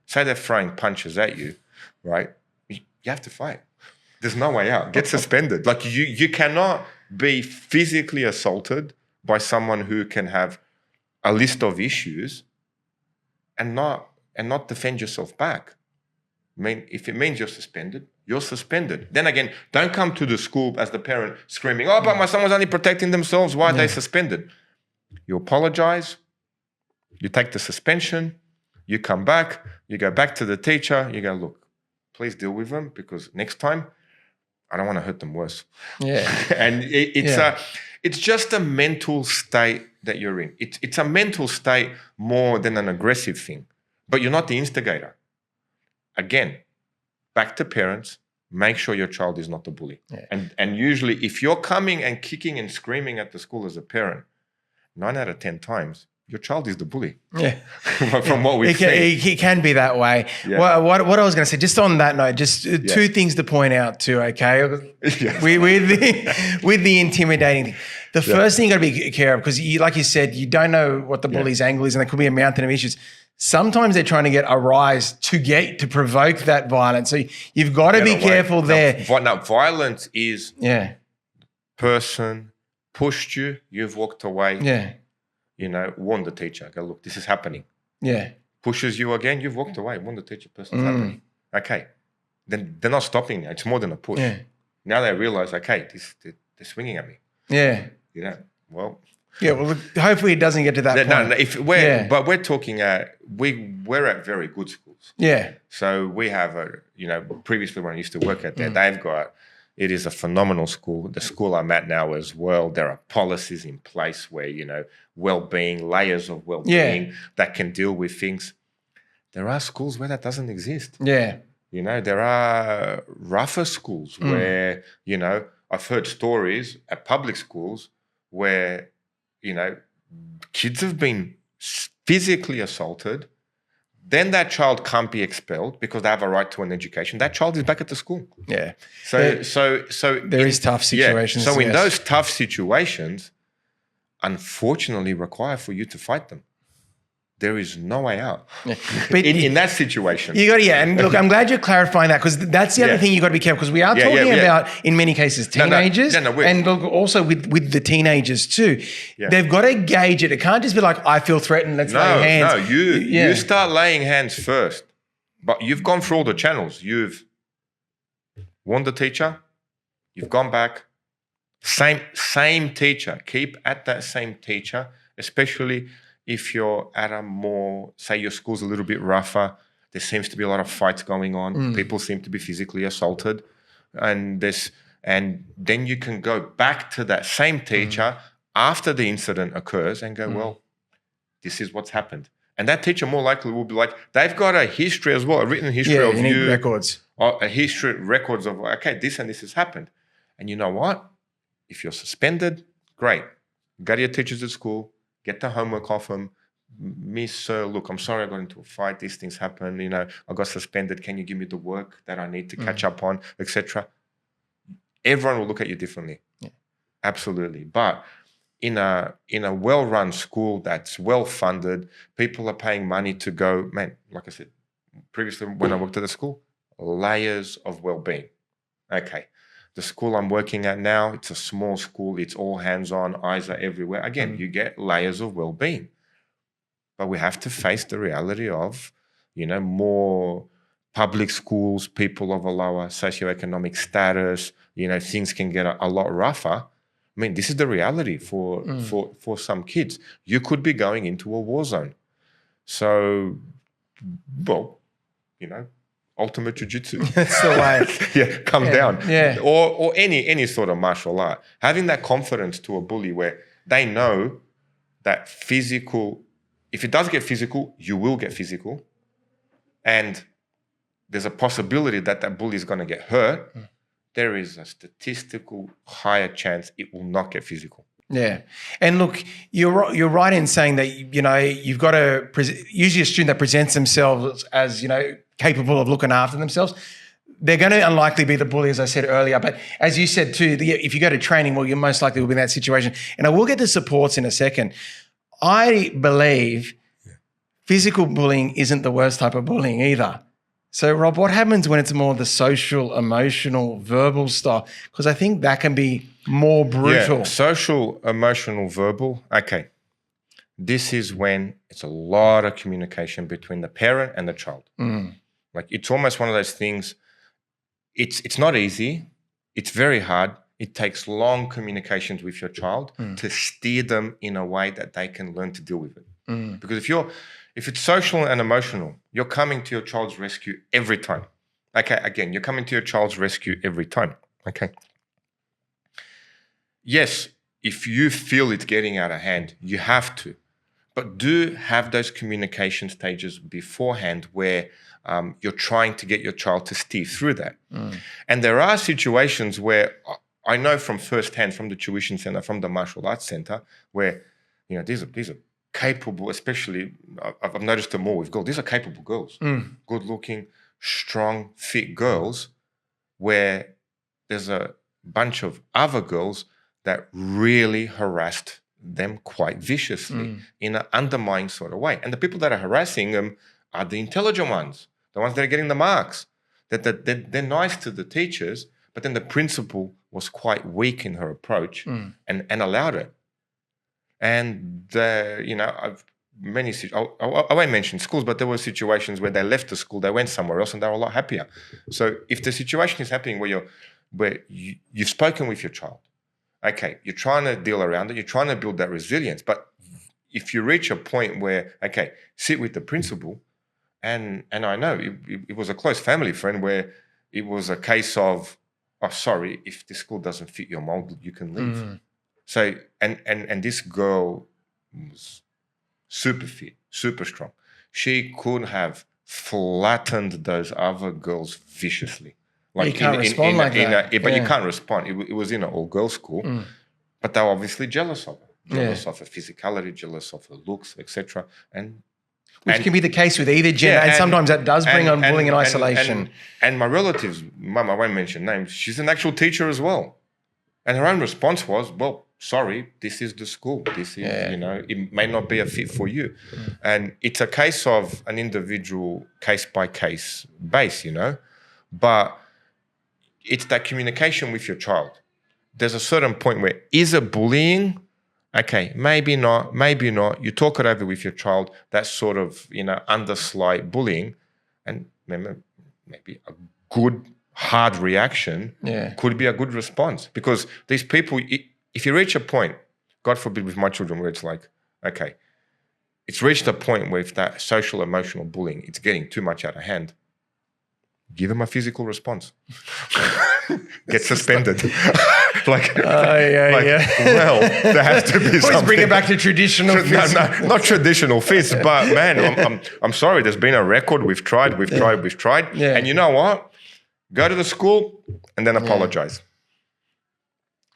say they're throwing punches at you, right? You have to fight. There's no way out. Get suspended. Like you cannot be physically assaulted by someone who can have a list of issues and not defend yourself back. I mean, if it means you're suspended, you're suspended. Then again, don't come to the school as the parent screaming, oh, but my son was only protecting themselves. Why are they suspended? You apologize. You take the suspension. You come back. You go back to the teacher. You go, look, please deal with them because next time I don't want to hurt them worse. Yeah. And it's just a mental state that you're in. It's a mental state more than an aggressive thing. But you're not the instigator. Again, back to parents, make sure your child is not the bully. Yeah. And usually if you're coming and kicking and screaming at the school as a parent, 9 out of 10 times, your child is the bully. Yeah. From what we've seen. It can be that way. Yeah. What I was going to say, just on that note, just two things to point out too, okay? Yes. With the intimidating thing. The first thing you got to be careful because like you said, you don't know what the bully's angle is and there could be a mountain of issues. Sometimes they're trying to get a rise to provoke that violence. So you've got to be careful there. Now, violence is person pushed you, you've walked away. Yeah. You know, warn the teacher. Go, look, this is happening. Yeah. Pushes you again, you've walked away. Warn the teacher, person's happening. Okay. Then they're not stopping now. It's more than a push. Yeah. Now they realize, okay, they're swinging at me. Yeah. You know, well. Yeah, well, hopefully it doesn't get to that point. But we're talking we're at very good schools. Yeah. So we have previously when I used to work at there, it is a phenomenal school. The school I'm at now as well, there are policies in place where, well-being, layers of well-being that can deal with things. There are schools where that doesn't exist. Yeah. There are rougher schools where, I've heard stories at public schools where, kids have been physically assaulted. Then that child can't be expelled because they have a right to an education. That child is back at the school. Yeah. So there is tough situations. Yeah. So in those tough situations, unfortunately, require for you to fight them. There is no way out. Yeah. But in that situation. You got to, and look, I'm glad you're clarifying that because that's the other thing you got to be careful because we are talking about, in many cases, teenagers and look, also with the teenagers too. Yeah. They've got to gauge it. It can't just be like, I feel threatened, let's lay hands. No, you start laying hands first. But you've gone through all the channels. You've warned the teacher. You've gone back. Same teacher. Keep at that same teacher, especially if you're at a more, say your school's a little bit rougher, there seems to be a lot of fights going on. People seem to be physically assaulted. And then you can go back to that same teacher after the incident occurs and go, well, this is what's happened. And that teacher more likely will be like, they've got a history as well, a written history of you. Records. Records of, okay, this and this has happened. And you know what? If you're suspended, great. Go to your teachers at school. Get the homework off them. Miss, sir, look, I'm sorry I got into a fight. These things happen. I got suspended. Can you give me the work that I need to catch up on, etc.? Everyone will look at you differently. Yeah. Absolutely. But in a well-run school that's well-funded, people are paying money to go, man, like I said, previously when I worked at the school, layers of well-being. Okay. The school I'm working at now, it's a small school. It's all hands-on. Eyes are everywhere. Again, you get layers of well-being. But we have to face the reality of, more public schools, people of a lower socioeconomic status, things can get a lot rougher. I mean, this is the reality for some kids. You could be going into a war zone. So, well, ultimate jiu-jitsu. That's the way. Come down. Yeah. Or any sort of martial art. Having that confidence to a bully where they know that physical, if it does get physical, you will get physical. And there's a possibility that bully is going to get hurt. There is a statistical higher chance it will not get physical. Yeah. And look, you're right in saying that, you've got to usually a student that presents themselves as, capable of looking after themselves, they're going to unlikely be the bully, as I said earlier. But as you said too, if you go to training, well, you're most likely will be in that situation. And I will get to supports in a second. I believe physical bullying isn't the worst type of bullying either. So, Rob, what happens when it's more the social, emotional, verbal style? Because I think that can be more brutal. Yeah, social, emotional, verbal. Okay. This is when it's a lot of communication between the parent and the child. Like, it's almost one of those things. It's not easy. It's very hard. It takes long communications with your child to steer them in a way that they can learn to deal with it. Because if it's social and emotional, you're coming to your child's rescue every time. Okay, again, you're coming to your child's rescue every time. Okay. Yes, if you feel it's getting out of hand, you have to. But do have those communication stages beforehand where you're trying to get your child to steer through that. And there are situations where I know from firsthand, from the tuition center, from the martial arts center, where these are capable, especially I've noticed them more with girls. These are capable girls, good-looking, strong, fit girls, where there's a bunch of other girls that really harassed them quite viciously in an undermining sort of way. And the people that are harassing them are the intelligent ones, the ones that are getting the marks. They're nice to the teachers, but then the principal was quite weak in her approach and allowed it. And I won't mention schools, but there were situations where they left the school, they went somewhere else, and they were a lot happier. So if the situation is happening where you've spoken with your child, okay, you're trying to deal around it, you're trying to build that resilience, but if you reach a point where, okay, sit with the principal, and I know it was a close family friend where it was a case of, oh, sorry, if the school doesn't fit your mold, you can leave. So, and this girl was super fit, super strong. She could have flattened those other girls viciously. Like you can't respond like that. But you can't respond. It was in an all-girls school, but they were obviously jealous of her. Jealous of her physicality, jealous of her looks, etc. Which can be the case with either gender, and sometimes that does bring on bullying and isolation. And my relative's mum, I won't mention names, she's an actual teacher as well. And her own response was, well, sorry, this is the school. This is, it may not be a fit for you. And it's a case of an individual case-by-case base, but it's that communication with your child. There's a certain point where, is it bullying? Okay, maybe not. You talk it over with your child, that sort of, underslight bullying, and maybe a good, hard reaction could be a good response. Because these people, if you reach a point, God forbid with my children, where it's like, okay, it's reached a point where if that social, emotional bullying, it's getting too much out of hand, give them a physical response. Get suspended. Well, there has to be something. Always bring it back to traditional fists. No, not traditional fists, but man, I'm sorry. There's been a record. We've tried. Yeah. And you know what? Go to the school and then apologize.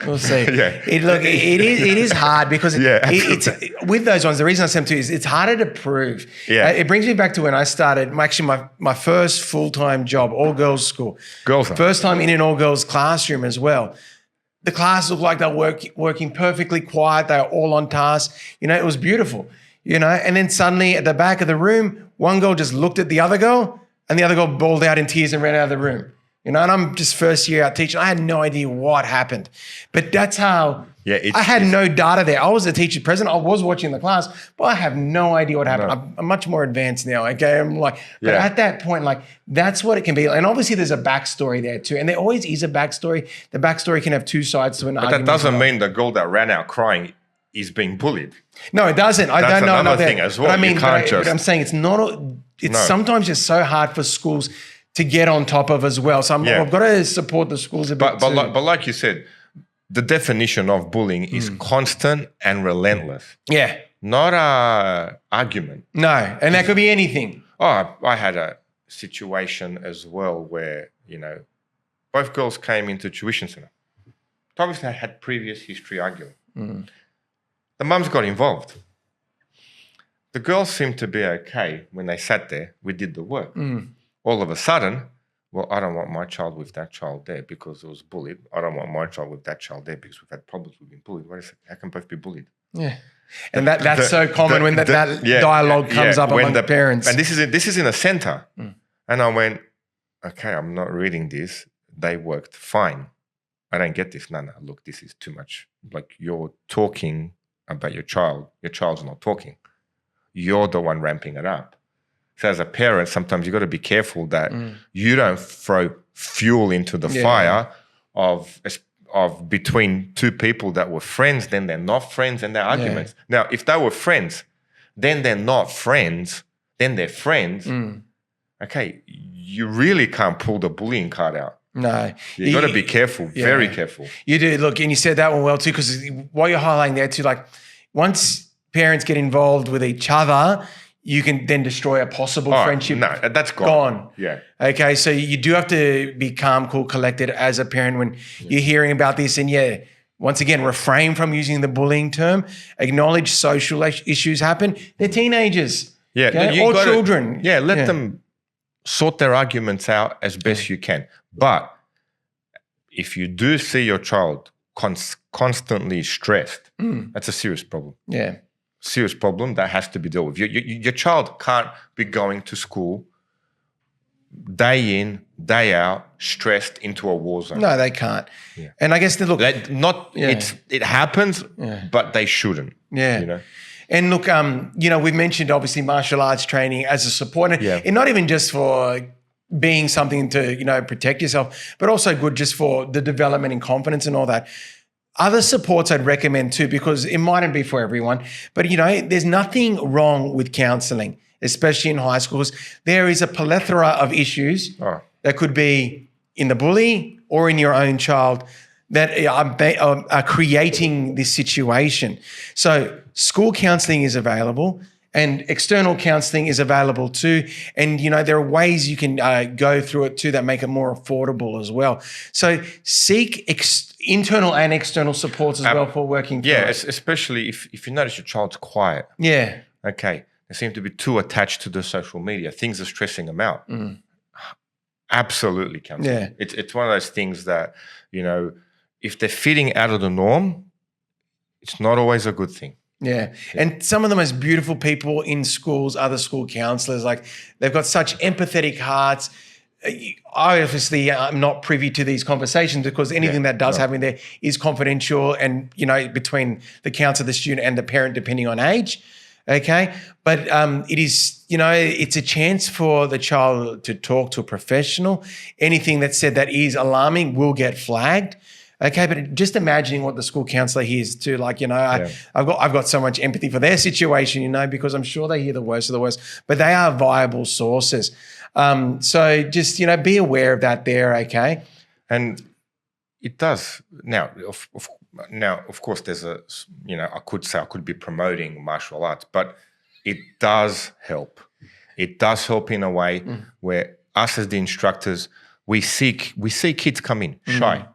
We'll see. It is hard because it's with those ones. The reason I sent them to you is it's harder to prove. Yeah. It brings me back to when I started. My first full-time job, all girls school. First time in an all girls classroom as well. The class looked like they were working perfectly quiet. They were all on task. It was beautiful. And then suddenly at the back of the room, one girl just looked at the other girl, and the other girl bawled out in tears and ran out of the room. And I'm just first year out teaching. I had no idea what happened. But that's how I had no data there. I was a teacher present. I was watching the class, but I have no idea what happened. No. I'm much more advanced now. Okay. I'm like, but at that point, that's what it can be. And obviously there's a backstory there too. And there always is a backstory. The backstory can have two sides to an argument. But that doesn't mean the girl that ran out crying is being bullied. No, it doesn't. That's another thing as well. But I mean, but I'm saying it's sometimes just so hard for schools to get on top of as well. So I've got to support the schools a bit too. But like you said, the definition of bullying is constant and relentless. Yeah. Not an argument. No, and that could be anything. Oh, I had a situation as well where, both girls came into tuition center. Obviously, I had previous history arguing. The mums got involved. The girls seemed to be okay when they sat there. We did the work. All of a sudden, well, I don't want my child with that child there because it was bullied. I don't want my child with that child there because we've had problems with being bullied. Wait a second, how can both be bullied? Yeah. And that's so common when that dialogue comes up among parents. And this is in a center. And I went, okay, I'm not reading this. They worked fine. I don't get this. No, look, this is too much. Like, you're talking about your child. Your child's not talking. You're the one ramping it up. So as a parent, sometimes you got to be careful that you don't throw fuel into the fire of between two people that were friends, then they're not friends, and they're arguments. Now, if they were friends, then they're not friends, then they're friends. Okay, you really can't pull the bullying card out. No. You got to be careful, very careful. You do. Look, and you said that one well too, because while you're highlighting there too, like once parents get involved with each other, you can then destroy a possible friendship. No, that's gone. Yeah. Okay, so you do have to be calm, cool, collected as a parent when you're hearing about this. And once again, refrain from using the bullying term. Acknowledge social issues happen. They're teenagers. Yeah. Okay? Or children. Let them sort their arguments out as best you can. But if you do see your child constantly stressed, that's a serious problem. Yeah. Serious problem that has to be dealt with. Your child can't be going to school day in, day out, stressed into a war zone. No, they can't. Yeah. And I guess it happens, but they shouldn't. Yeah. You know? And look, we've mentioned obviously martial arts training as a support, and not even just for being something to, protect yourself, but also good just for the development and confidence and all that. Other supports I'd recommend too, because it mightn't be for everyone, but there's nothing wrong with counselling, especially in high schools. There is a plethora of issues that could be in the bully or in your own child that are creating this situation. So school counselling is available and external counselling is available too. And, there are ways you can go through it too that make it more affordable as well. So seek internal and external supports as well for working through it. Especially if you notice your child's quiet. Yeah. Okay. They seem to be too attached to the social media. Things are stressing them out. Absolutely counselling. Yeah. It's one of those things that, if they're fitting out of the norm, it's not always a good thing. Yeah. And some of the most beautiful people in schools are the school counselors. Like, they've got such empathetic hearts. I obviously am not privy to these conversations because anything that does happen there is confidential and, between the counselor, the student and the parent, depending on age. Okay. But it is, it's a chance for the child to talk to a professional. Anything that's said that is alarming will get flagged. Okay, but just imagining what the school counsellor hears too, like, I've got so much empathy for their situation, because I'm sure they hear the worst of the worst, but they are viable sources. So just, be aware of that there, okay? And it does. Now, of course, there's I could be promoting martial arts, but it does help. It does help in a way where us as the instructors, we see kids come in shy.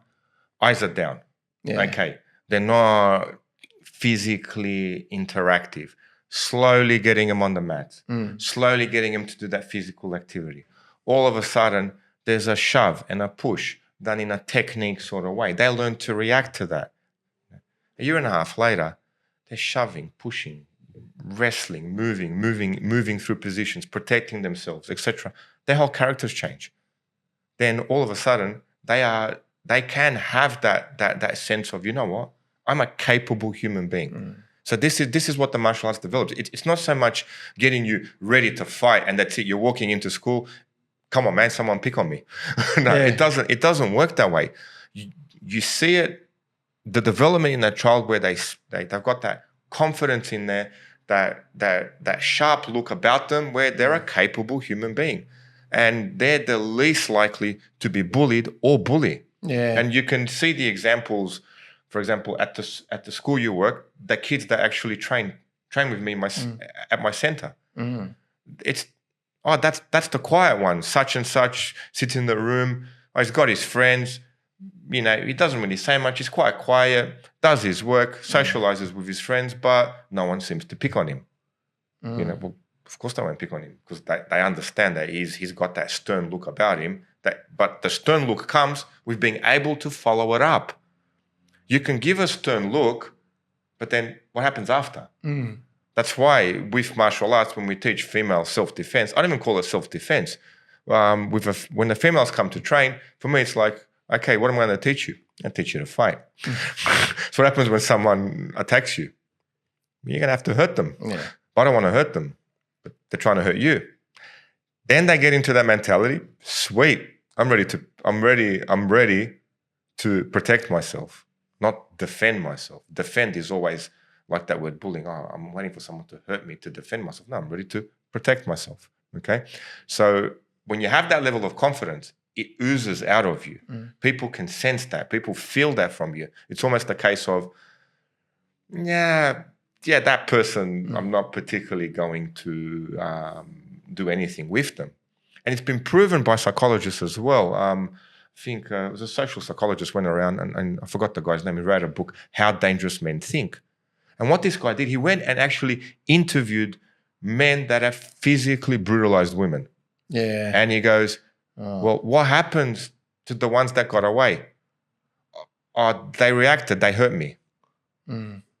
Eyes are down. Yeah. Okay. They're not physically interactive. Slowly getting them on the mat. Slowly getting them to do that physical activity. All of a sudden, there's a shove and a push done in a technique sort of way. They learn to react to that. A year and a half later, they're shoving, pushing, wrestling, moving through positions, protecting themselves, etc. Their whole characters change. Then all of a sudden, they can have that sense of, I'm a capable human being. So this is what the martial arts develops. It's not so much getting you ready to fight and that's it. You're walking into school. Come on, man, someone pick on me. It doesn't work that way. You see it, the development in that child where they've got that confidence in there, that sharp look about them where they're a capable human being. And they're the least likely to be bullied or bully. Yeah. And you can see the examples, for example, at the school you work, the kids that actually train with me at my center. It's that's the quiet one. Such and such sits in the room. He's got his friends. you know, he doesn't really say much. He's quite quiet, does his work, socializes with his friends, but no one seems to pick on him. You know, well, of course they won't pick on him because they understand that he's got that stern look about him. But the stern look comes with being able to follow it up. You can give a stern look, but then what happens after? That's why with martial arts, when we teach female self-defense, I don't even call it self-defense. When the females come to train, for me, it's like, okay, what am I going to teach you? I teach you to fight. So what happens when someone attacks you? You're going to have to hurt them. Yeah. I don't want to hurt them, but they're trying to hurt you. Then they get into that mentality. Sweet, I'm ready to protect myself, not defend myself. Defend is always like that word bullying. Oh, I'm waiting for someone to hurt me to defend myself. No, I'm ready to protect myself. Okay, so when you have that level of confidence, it oozes out of you. People can sense that. People feel that from you. It's almost a case of, yeah, that person, I'm not particularly going to do anything with them. And it's been proven by psychologists as well. I think it was a social psychologist went around, and I forgot the guy's name. He wrote a book, How Dangerous Men Think. And what this guy did, he went and actually interviewed men that have physically brutalized women. Yeah. And he goes, well, what happens to the ones that got away? They reacted, they hurt me.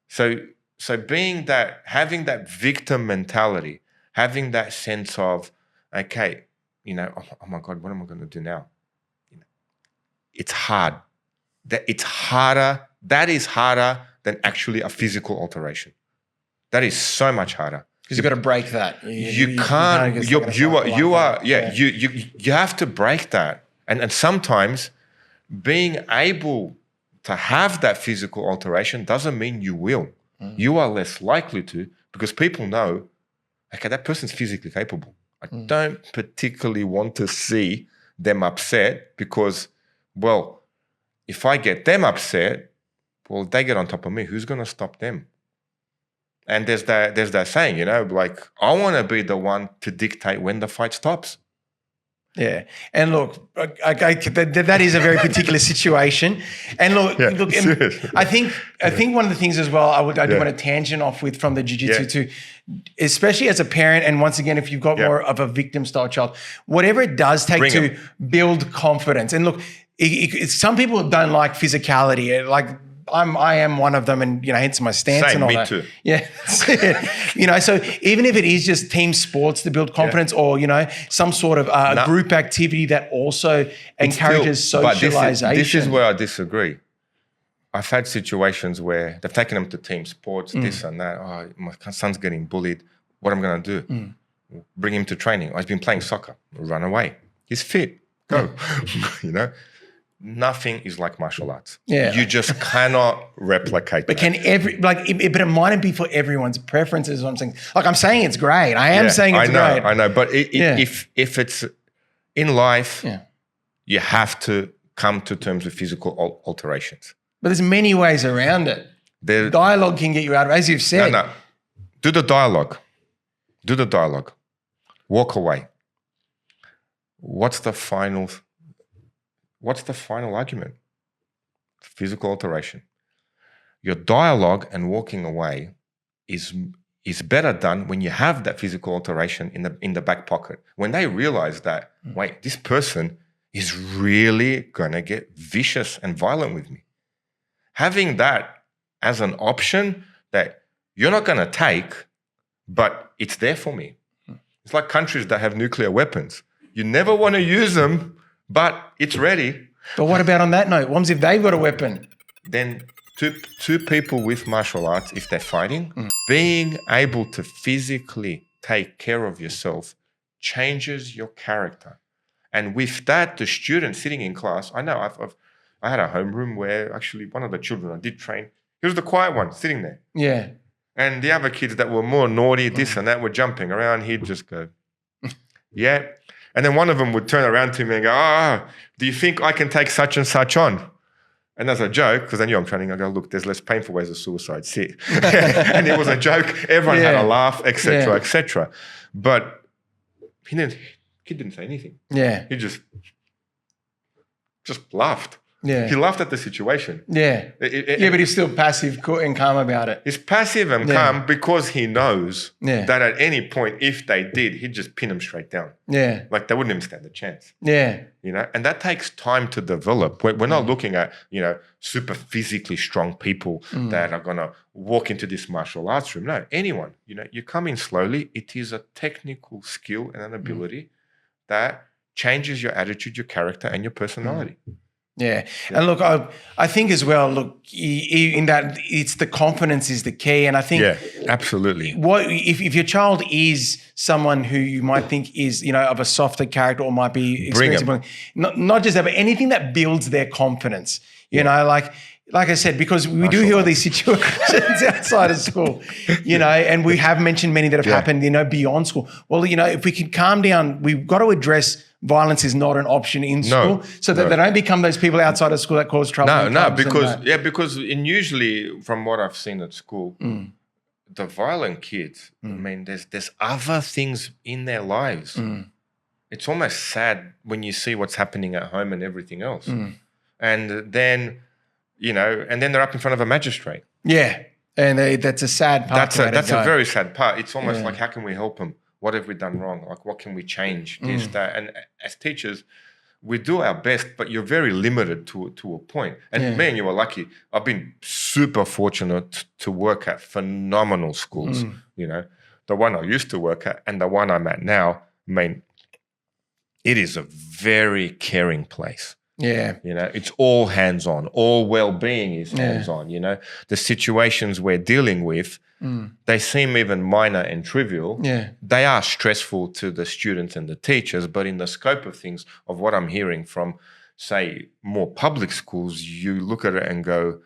So being that, having that victim mentality, having that sense of, okay, you know, oh my God, what am I going to do now? You know, it's hard. That is harder than actually a physical alteration. That is so much harder. Because you've got to break that. You have to break that. And sometimes being able to have that physical alteration doesn't mean you will. You are less likely to, because people know, okay, that person's physically capable. I don't particularly want to see them upset because, well, if I get them upset, well, they get on top of me. Who's going to stop them? And there's that saying, you know, like, I want to be the one to dictate when the fight stops. Yeah. And look, that is a very particular situation. And look, I think one of the things as well, I do want to tangent off with from the jiu-jitsu too, especially as a parent. And once again, if you've got more of a victim style child, whatever it does take to build confidence. And look, some people don't like physicality. Like, I am one of them, and you know, hence my stance and all that. Too. Yeah, you know. So even if it is just team sports to build confidence, or you know, some sort of group activity that also encourages socialization. This is where I disagree. I've had situations where they've taken them to team sports, this and that. Oh, my son's getting bullied. What am I going to do? Bring him to training. Oh, he's been playing soccer. Run away. He's fit. Go. You know. Nothing is like martial arts. Yeah, you just cannot replicate. But that. But it mightn't be for everyone's preferences. What I'm saying, like, I'm saying it's great. I am saying it's great. I know. But if it's in life, you have to come to terms with physical alterations. But there's many ways around it. Dialogue can get you out of it, as you've said. No. Do the dialogue. Walk away. What's the final argument? Physical alteration. Your dialogue and walking away is better done when you have that physical alteration in the back pocket. When they realize that, wait, this person is really gonna get vicious and violent with me. Having that as an option that you're not gonna take, but it's there for me. It's like countries that have nuclear weapons. You never want to use them, but it's ready. But what about on that note? What if they've got a weapon? Then two people with martial arts, if they're fighting, being able to physically take care of yourself changes your character. And with that, the student sitting in class, I know I had a homeroom where actually one of the children I did train, he was the quiet one sitting there. Yeah. And the other kids that were more naughty, this and that, were jumping around. He'd just go, yeah. And then one of them would turn around to me and go, do you think I can take such and such on? And as a joke, because I knew I'm training, I go, look, there's less painful ways of suicide. Sit. And it was a joke. Everyone had a laugh, etc., etc. But he didn't say anything. Yeah. He just laughed. Yeah. He laughed at the situation. Yeah. But he's still passive and calm about it. He's passive and calm because he knows Yeah. that at any point, if they did, he'd just pin them straight down. Yeah. Like they wouldn't even stand a chance. Yeah. You know, and that takes time to develop. We're not looking at, you know, super physically strong people that are going to walk into this martial arts room. No, anyone, you know, you come in slowly. It is a technical skill and an ability that changes your attitude, your character, and your personality. Yeah. And look, I think as well, look, in that it's the confidence is the key. And I think absolutely. What if your child is someone who you might think is, you know, of a softer character or might be experiencing, not just that, but anything that builds their confidence, you know, like I said, because we do hear all these situations outside of school, you know, and we have mentioned many that have happened, you know, beyond school. Well, you know, if we can calm down, we've got to address violence is not an option in school, so that they don't become those people outside of school that cause trouble. Because usually from what I've seen at school, the violent kids, I mean, there's other things in their lives. It's almost sad when you see what's happening at home and everything else, and then you know, and then they're up in front of a magistrate. Yeah, and that's a sad part. That's a very sad part. It's almost like, how can we help them? What have we done wrong? Like, what can we change? This, that. And as teachers, we do our best, but you're very limited to a point. And me and you are lucky. I've been super fortunate to work at phenomenal schools. You know, the one I used to work at and the one I'm at now, I mean, it is a very caring place. Yeah. You know, it's all hands-on. All well-being is hands-on, you know. The situations we're dealing with, they seem even minor and trivial. Yeah. They are stressful to the students and the teachers, but in the scope of things, of what I'm hearing from, say, more public schools, you look at it and go,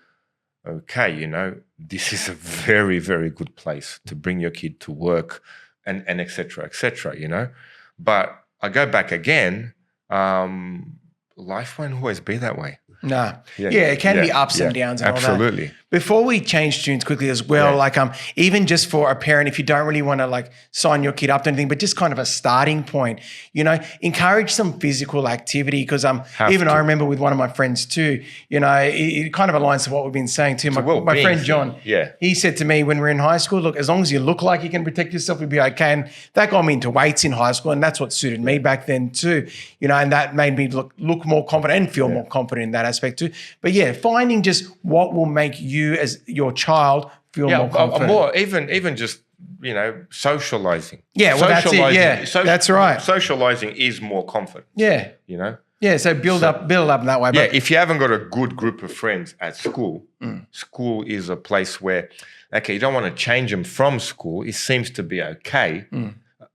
okay, you know, this is a very, very good place to bring your kid to work and et cetera, you know. But I go back again, life won't always be that way. No. It can be ups and downs and all that. Absolutely. Before we change tunes quickly as well, like even just for a parent, if you don't really want to like sign your kid up to anything, but just kind of a starting point, you know, encourage some physical activity because I remember with one of my friends too, you know, it kind of aligns to what we've been saying too. My friend John, he said to me when we were in high school, look, as long as you look like you can protect yourself, you'll be okay. And that got me into weights in high school and that's what suited me back then too, you know, and that made me look more confident and feel more confident in that aspect too. But finding just what will make you as your child feel more confident. Even just, you know, socializing. Yeah, well, that's it. Yeah, that's right. Socializing is more confident. Yeah. You know? Yeah, so build up in that way. But if you haven't got a good group of friends at school, school is a place where, okay, you don't want to change them from school. It seems to be okay.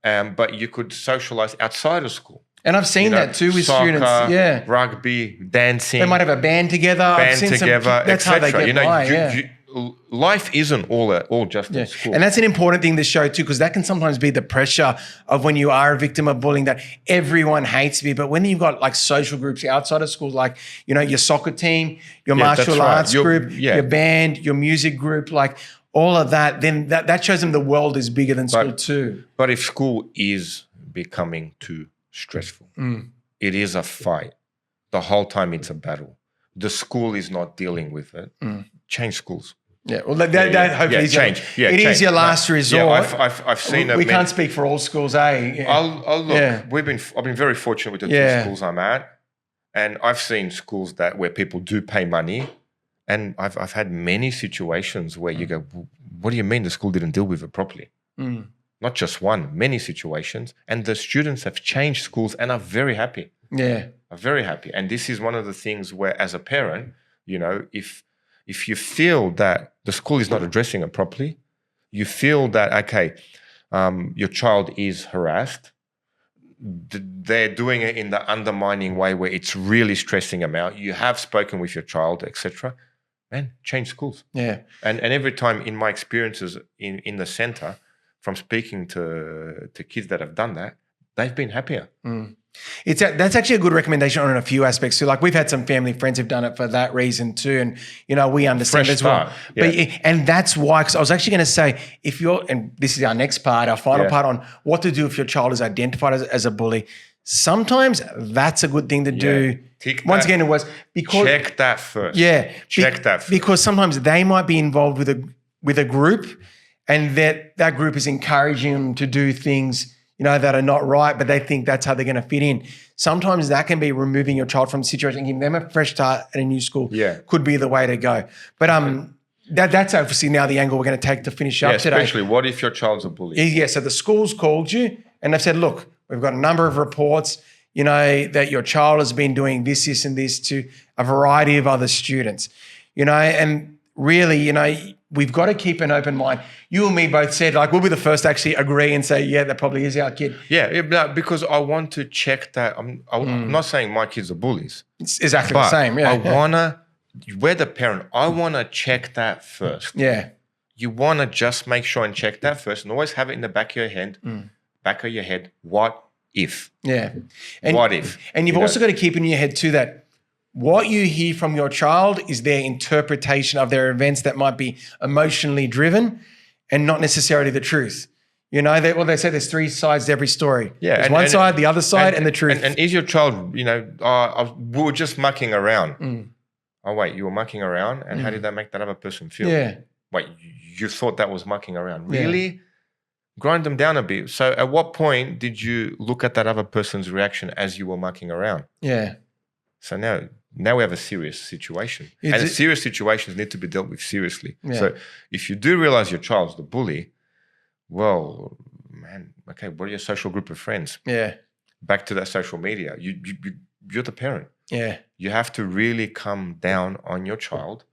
But you could socialize outside of school. And I've seen that too with soccer, students. Rugby, dancing. They might have a band together. That's how they get by. Life isn't all just at school. And that's an important thing to show too, because that can sometimes be the pressure of when you are a victim of bullying that everyone hates me. But when you've got like social groups outside of school, like, you know, your soccer team, your martial arts group, your band, your music group, like all of that, then that shows them the world is bigger than school too. But if school is becoming too stressful, it is a fight. The whole time it's a battle. The school is not dealing with it. Change schools. Yeah, well, that hopefully change. It is your last resort. Yeah, I've seen it. We can't speak for all schools, eh? I'll look. I've been very fortunate with the two schools I'm at, and I've seen schools where people do pay money, and I've had many situations where you go, "What do you mean the school didn't deal with it properly?" Not just one, many situations, and the students have changed schools and are very happy. Yeah, are very happy, and this is one of the things where, as a parent, you know, if you feel that the school is not addressing it properly, you feel that, okay, your child is harassed, they're doing it in the undermining way where it's really stressing them out, you have spoken with your child, etc., man, change schools. Yeah. And every time in my experiences in the centre, from speaking to kids that have done that, they've been happier. That's actually a good recommendation on a few aspects too. Like we've had some family friends who've done it for that reason too, and you know we understand as well. But and that's why, because I was actually going to say, if you're, and this is our next part, our final part on what to do if your child is identified as a bully. sometimes that's a good thing to do. Once again, it was because check that first. Yeah, check that first. Because sometimes they might be involved with a group, and that group is encouraging them to do things that are not right, but they think that's how they're going to fit in. Sometimes that can be removing your child from the situation, giving them a fresh start at a new school. Yeah, could be the way to go. But that's obviously now the angle we're going to take to finish up today. Especially, what if your child's a bully? Yeah, so the school's called you and they've said, look, we've got a number of reports, that your child has been doing this, and this to a variety of other students, and really, we've got to keep an open mind. You and me both said, we'll be the first to actually agree and say, yeah, that probably is our kid. Yeah, because I want to check that. I'm not saying my kids are bullies. It's exactly the same. Yeah, we're the parent. I want to check that first. Yeah. You want to just make sure and check that first, and always have it in the back of your head. What if? Yeah. What if? And you've also got to keep in your head too that what you hear from your child is their interpretation of their events that might be emotionally driven and not necessarily the truth. They say there's three sides to every story. Yeah. There's one side, the other side, and the truth. And is your child, we were just mucking around. Oh, wait, you were mucking around? And how did that make that other person feel? Yeah. Wait, you thought that was mucking around? Really? Yeah. Grind them down a bit. So at what point did you look at that other person's reaction as you were mucking around? Yeah. So now we have a serious situation. And serious situations need to be dealt with seriously. Yeah. So if you do realize your child's the bully, well, man, okay, what are your social group of friends? Yeah. Back to that social media. You're the parent. Yeah. You have to really come down on your child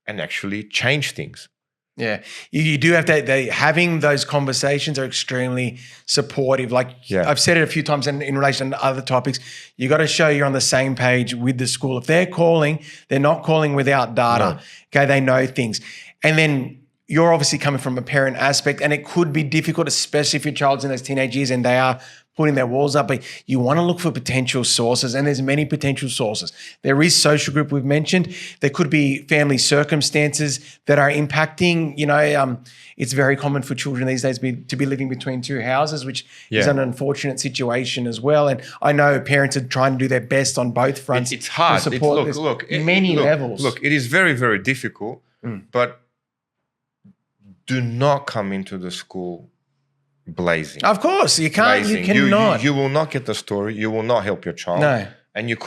and actually change things. Yeah. You do have to, having those conversations are extremely supportive. I've said it a few times in relation to other topics, you got to show you're on the same page with the school. If they're calling, they're not calling without data. No. Okay. They know things. And then you're obviously coming from a parent aspect, and it could be difficult, especially if your child's in those teenage years and they are putting their walls up, but you want to look for potential sources, and there's many potential sources. There is social group we've mentioned. There could be family circumstances that are impacting, it's very common for children these days to be living between two houses, which is an unfortunate situation as well. And I know parents are trying to do their best on both fronts. It's hard. To support many levels. Look, it is very, very difficult, but do not come into the school blazing. Of course, you can't. Blazing. You cannot. You will not get the story. You will not help your child. No. And you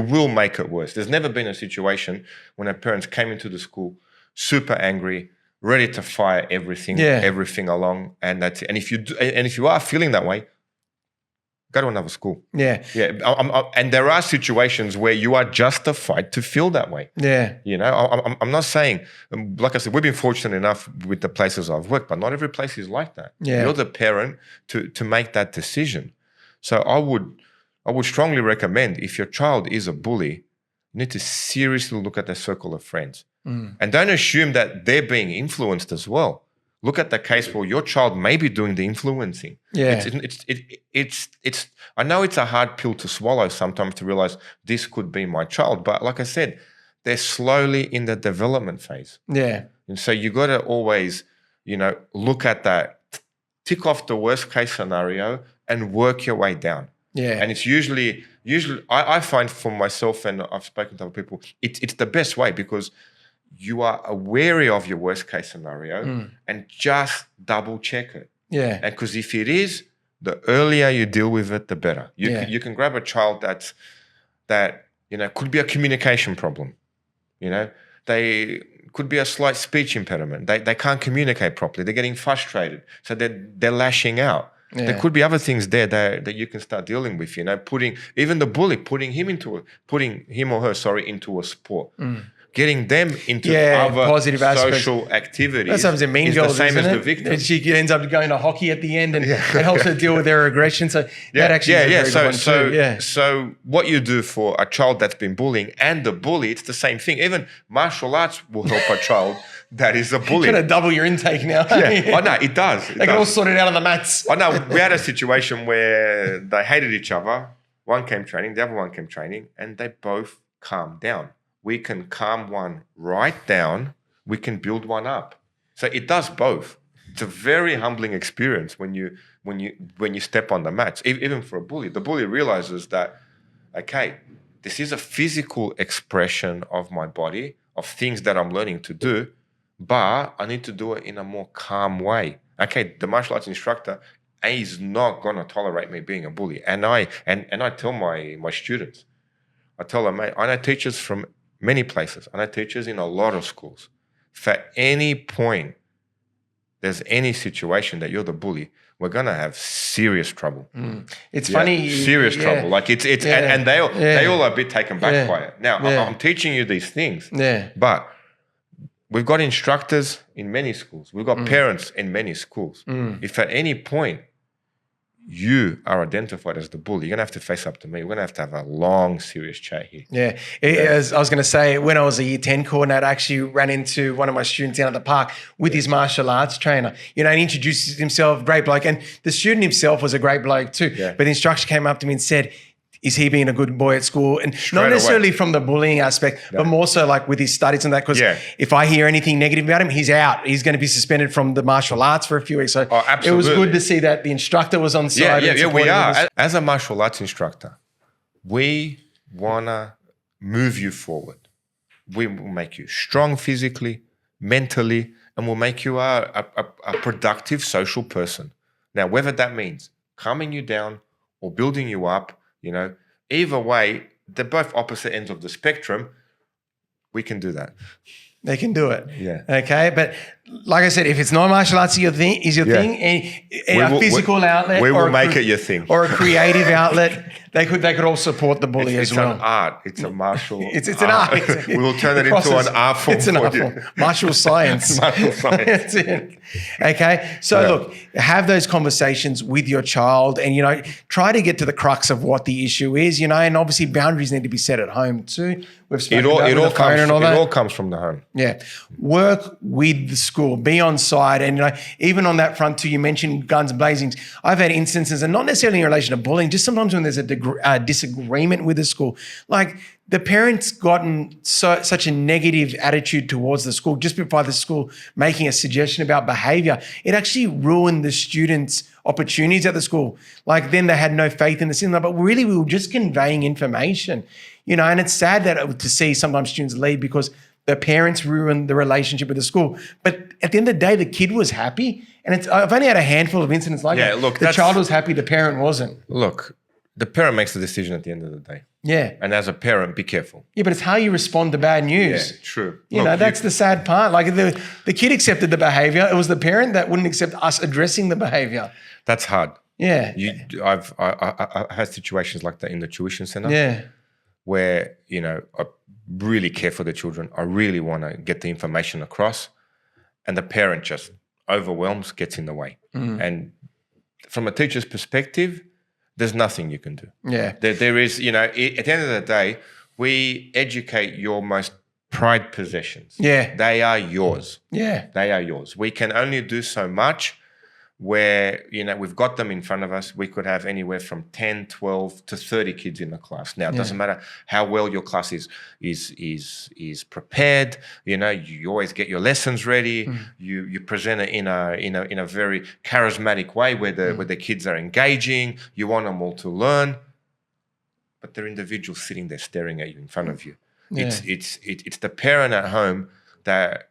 will make it worse. There's never been a situation when a parent came into the school super angry, ready to fire everything along, and that's it. And if you are feeling that way, go to another school. Yeah. And there are situations where you are justified to feel that way. Yeah. I'm not saying, like I said, we've been fortunate enough with the places I've worked, but not every place is like that. Yeah. You're the parent to make that decision. So I would strongly recommend, if your child is a bully, you need to seriously look at their circle of friends. And don't assume that they're being influenced as well. Look at the case where your child may be doing the influencing. Yeah. It's I know it's a hard pill to swallow sometimes to realize this could be my child. But like I said, they're slowly in the development phase. Yeah. And so you got to always, look at that, tick off the worst case scenario and work your way down. Yeah. And it's usually I find for myself, and I've spoken to other people, it's the best way, because you are wary of your worst case scenario and just double check it. Yeah. And because if it is, the earlier you deal with it, the better. You can grab a child that could be a communication problem. They could be a slight speech impediment. They can't communicate properly. They're getting frustrated, so they're lashing out. Yeah. There could be other things there that you can start dealing with. Putting even the bully, putting him or her into a sport. Getting them into other positive social activities. That's something in Mean Girls, the same isn't as it? the victim. And she ends up going to hockey at the end, and it helps her deal with their aggression. So that actually is a very good one too. So what you do for a child that's been bullying and the bully, it's the same thing. Even martial arts will help a child that is a bully. You're going to double your intake now. Yeah, I know, it does. They can all sort it out on the mats. I know, we had a situation where they hated each other. One came training, the other one came training, and they both calmed down. We can calm one right down. We can build one up. So it does both. it's a very humbling experience when you step on the mats. Even for a bully, the bully realizes that, okay, this is a physical expression of my body, of things that I'm learning to do, but I need to do it in a more calm way. Okay, the martial arts instructor is not gonna tolerate me being a bully, and I tell my students, I tell them, mate, I know teachers from many places. I know teachers in a lot of schools. If at any point there's any situation that you're the bully, we're gonna have serious trouble. It's funny, serious trouble. Like it's and they all are a bit taken back by it. Now I'm teaching you these things, but we've got instructors in many schools. We've got parents in many schools. If at any point you are identified as the bully, you're going to have to face up to me. We're going to have a long, serious chat here. As I was going to say, when I was a year 10 coordinator, I actually ran into one of my students down at the park with his martial arts trainer, and he introduced himself, great bloke. And the student himself was a great bloke too. But the instructor came up to me and said, is he being a good boy at school? And not necessarily from the bullying aspect, but more so like with his studies and that. Because if I hear anything negative about him, he's out. He's going to be suspended from the martial arts for a few weeks. So it was good to see that the instructor was on side. We are. As a martial arts instructor, we want to move you forward. We will make you strong physically, mentally, and we'll make you a productive social person. Now, whether that means calming you down or building you up, either way, they're both opposite ends of the spectrum. We can do that. They can do it. Okay. But like I said, if it's not martial arts is your thing, a physical outlet, we will make it your thing, or a creative outlet, they could all support the bully as well. It's an art. It's a martial. It's an art. We will turn it into an art form. It's an art form. Martial science. Martial science. That's it. Okay. So look, have those conversations with your child, and try to get to the crux of what the issue is. And obviously boundaries need to be set at home too. We've spoken about it all comes from the home. Yeah. Work with the school, be on side. And even on that front too, you mentioned guns blazing. I've had instances, and not necessarily in relation to bullying, just sometimes when there's a disagreement with the school. Like the parents gotten such a negative attitude towards the school just by the school making a suggestion about behaviour. It actually ruined the students' opportunities at the school. Like then they had no faith in the system, but really we were just conveying information. And it's sad to see sometimes students leave because the parents ruined the relationship with the school. But at the end of the day, the kid was happy. And I've only had a handful of incidents like that. Look, the child was happy, the parent wasn't. Look, the parent makes the decision at the end of the day. Yeah. And as a parent, be careful. Yeah, but it's how you respond to bad news. Yeah, true. That's the sad part. Like the kid accepted the behavior. It was the parent that wouldn't accept us addressing the behavior. That's hard. Yeah. I've had situations like that in the tuition center. Yeah. Where, I really care for the children. I really want to get the information across. And the parent just overwhelms, gets in the way. And from a teacher's perspective, there's nothing you can do. Yeah. There is, at the end of the day, we educate your most prized possessions. Yeah. They are yours. Yeah. They are yours. We can only do so much where, we've got them in front of us. We could have anywhere from 10, 12 to 30 kids in the class. Now, it doesn't matter how well your class is prepared. You always get your lessons ready. You present it in a very charismatic way where the kids are engaging. You want them all to learn. But they're individuals sitting there staring at you in front of you. Yeah. It's the parent at home that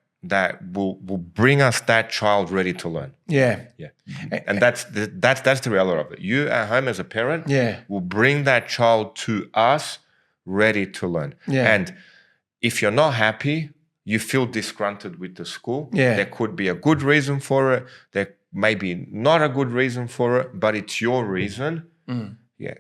will bring us that child ready to learn. Yeah. Yeah. And that's the reality of it. You at home as a parent will bring that child to us ready to learn. Yeah. And if you're not happy, you feel disgruntled with the school. Yeah. There could be a good reason for it. There may be not a good reason for it, but it's your reason. Yeah.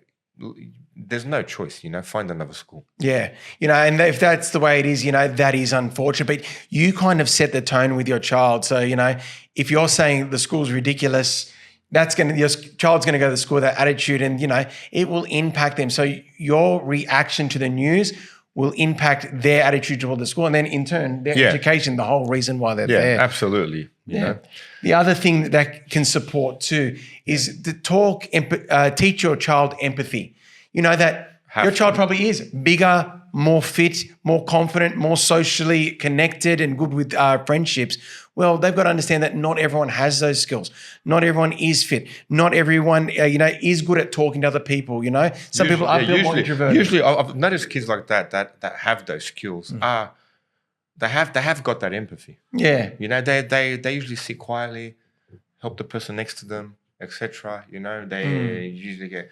There's no choice, find another school. Yeah. And if that's the way it is, that is unfortunate. But you kind of set the tone with your child. So, if you're saying the school's ridiculous, your child's going to go to the school with that attitude and, it will impact them. So your reaction to the news will impact their attitude toward the school and then in turn their education, the whole reason why they're there. Yeah, absolutely. You know? The other thing that can support too is to teach your child empathy. That Your child probably is bigger, more fit, more confident, more socially connected and good with friendships. Well, they've got to understand that not everyone has those skills. Not everyone is fit. Not everyone, is good at talking to other people. Some people are built more introverted. Usually, I've noticed kids like that have those skills. They have got that empathy. Yeah. They usually sit quietly, help the person next to them, etc. They usually get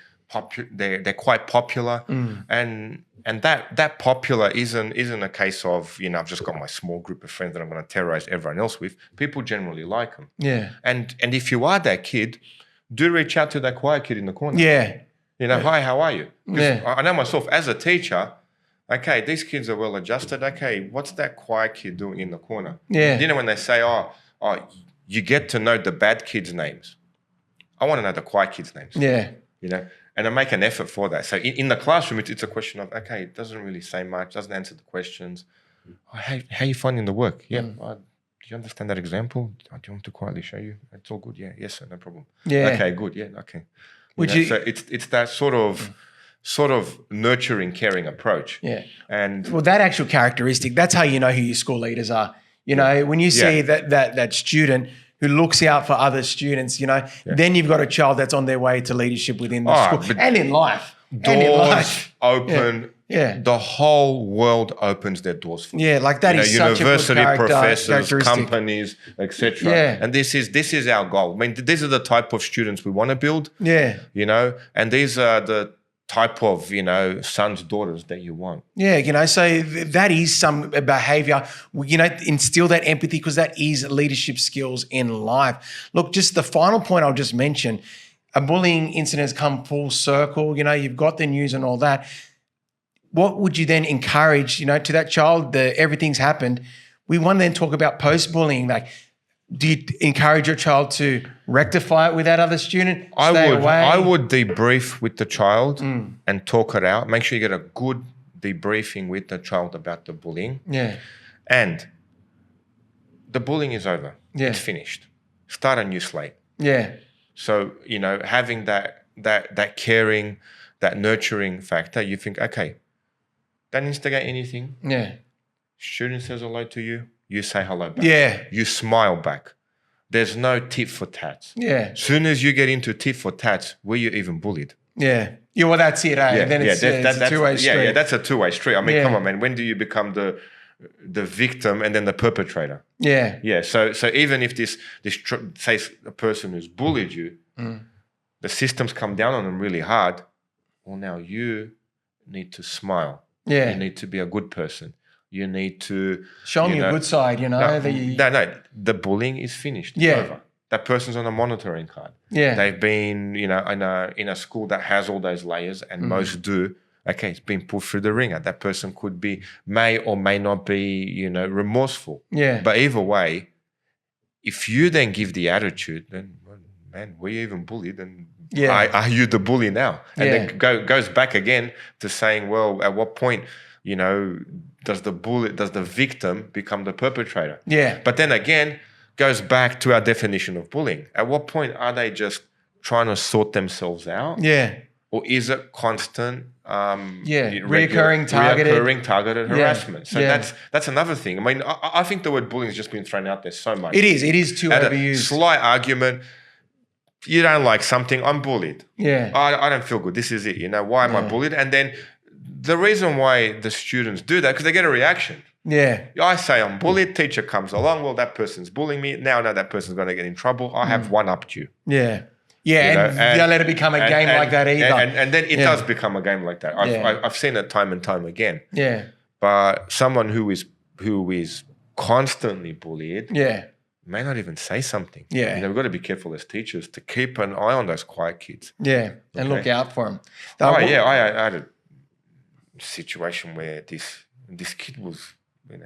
they're quite popular, and that popular isn't a case of I've just got my small group of friends that I'm going to terrorize everyone else with. People generally like them. Yeah. And if you are that kid, do reach out to that quiet kid in the corner. Yeah. Hi, how are you? Yeah. I know myself as a teacher. Okay, these kids are well adjusted. Okay, what's that quiet kid doing in the corner? Yeah. When they say, oh, you get to know the bad kids' names. I want to know the quiet kids' names. Yeah. And I make an effort for that. So in the classroom, it's a question of, okay, it doesn't really say much, doesn't answer the questions. Oh, how are you finding the work? Yeah. Do you understand that example? Do you want to quietly show you? It's all good. Yeah. Yes, sir. No problem. Yeah. Okay, good. Yeah. Okay. So it's that sort of nurturing, caring approach. Yeah. And that actual characteristic, that's how you know who your school leaders are. When you see that student who looks out for other students, then you've got a child that's on their way to leadership within the school and in life. Doors open. Yeah. The whole world opens their doors for you. Yeah, like that is such a good university professors, characteristic. companies, etc. Yeah. And this is our goal. I mean, these are the type of students we want to build. Yeah. And these are the type of, sons, daughters that you want. Yeah, so that is some behavior, instill that empathy because that is leadership skills in life. Look, just the final point I'll just mention, a bullying incident has come full circle, you've got the news and all that. What would you then encourage, to that child, everything's happened. We want to then talk about post-bullying, like, do you encourage your child to rectify it with that other student? I would debrief with the child and talk it out. Make sure you get a good debriefing with the child about the bullying. Yeah. And the bullying is over. Yeah. It's finished. Start a new slate. Yeah. So, having that caring, that nurturing factor, you think, okay, don't instigate anything. Yeah. Student says hello to you. You say hello back. Yeah. You smile back. There's no tit for tat. Yeah. Soon as you get into tit for tat, were you even bullied? Yeah. Yeah, well, that's it, eh? And then it's a two-way street. Yeah, that's a two-way street. I mean, come on, man. When do you become the victim and then the perpetrator? Yeah. Yeah. So even if this say a person who's bullied you, the systems come down on them really hard. Well, now you need to smile. Yeah. You need to be a good person. You need to show them your good side, No, the bullying is finished. Yeah. It's over. That person's on a monitoring card. Yeah. They've been, in a school that has all those layers, and most do. Okay, it's been put through the ringer. That person may or may not be, remorseful. Yeah. But either way, if you then give the attitude, then, well, man, were you even bullied? And are you the bully now? And then goes back again to saying, well, at what point, does the victim become the perpetrator? Yeah. But then again, goes back to our definition of bullying. At what point are they just trying to sort themselves out? Yeah. Or is it constant reoccurring targeted harassment? So that's another thing. I mean, I think the word bullying has just been thrown out there so much. It is too overused. Slight argument. You don't like something, I'm bullied. Yeah. I don't feel good. This is it. Why am I bullied? And then the reason why the students do that, because they get a reaction. Yeah. I say I'm bullied, teacher comes along, well, that person's bullying me. Now I know that person's going to get in trouble. I have one-upped you. Yeah. Yeah, and don't let it become a game like that either. And then it does become a game like that. I've seen it time and time again. Yeah. But someone who is constantly bullied may not even say something. Yeah. We've got to be careful as teachers to keep an eye on those quiet kids. Yeah, and look out for them. I had a situation where this kid was,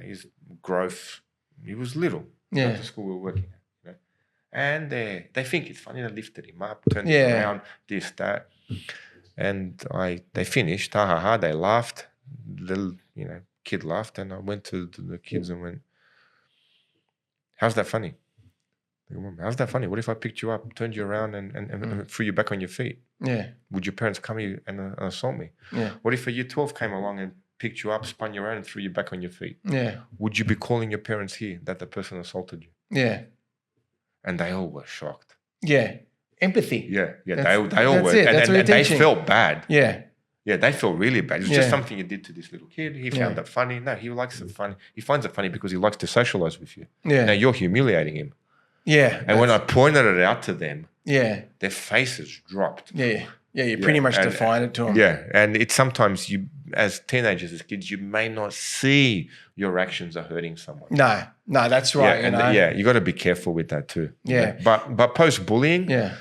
his growth, he was little at the school we were working at. And they think it's funny. They lifted him up, turned him around, this, that. And they finished, they laughed. Little, kid laughed. And I went to the kids and went, how's that funny? How's that funny? What if I picked you up, turned you around and threw you back on your feet? Yeah. Would your parents come here and assault me? Yeah. What if a year 12 came along and picked you up, spun you around and threw you back on your feet? Yeah. Would you be calling your parents here that the person assaulted you? Yeah. And they all were shocked. Yeah. Empathy. Yeah. They all That's were. it. That's what And you're they teaching. felt bad. Yeah. Yeah, they felt really bad. It's Yeah. just something you did to this little kid. He found Yeah. it funny. No, he likes it funny. He finds it funny because he likes to socialize with you. Yeah. Now you're humiliating him. Yeah. And when I pointed it out to them, Yeah. their faces dropped. Yeah. Yeah. You pretty much and- define it to them. Yeah, and it's sometimes you, as teenagers, as kids, you may not see your actions are hurting someone. No, that's right. Yeah, you got to be careful with that too. Yeah. But post bullying, Yeah.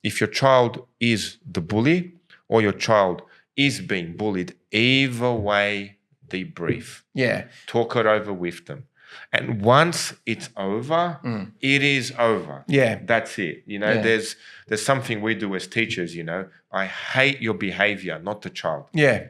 if your child is the bully or your child is being bullied, either way, debrief. Yeah. Talk it over with them. And once it's over, it is over. Yeah. That's it. Yeah. There's something we do as teachers, I hate your behavior, not the child. Yeah.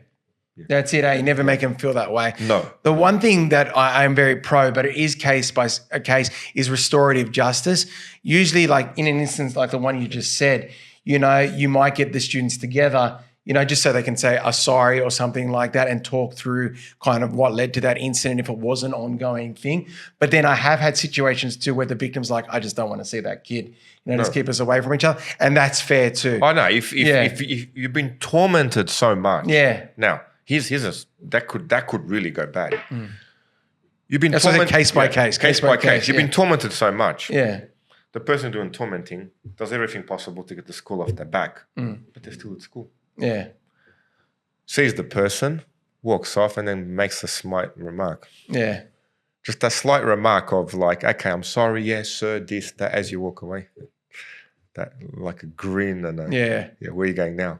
That's it. You never make them feel that way. No. The one thing that I'm very pro, but it is case by case, is restorative justice. Usually, like in an instance like the one you just said, you might get the students together, just so they can say a sorry or something like that and talk through kind of what led to that incident if it was an ongoing thing. But then I have had situations too where the victim's like, I just don't want to see that kid. Just keep us away from each other. And that's fair too. I know. If you've been tormented so much. Yeah. Now, that could really go bad. You've been That's tormented. case by case. Case by case. You've been tormented so much. Yeah. The person doing tormenting does everything possible to get the school off their back, but they're still at school. Yeah. Sees the person, walks off, and then makes a slight remark. Yeah. Just a slight remark of like, okay, I'm sorry, yes, sir, this, that, as you walk away. That like a grin and where are you going now?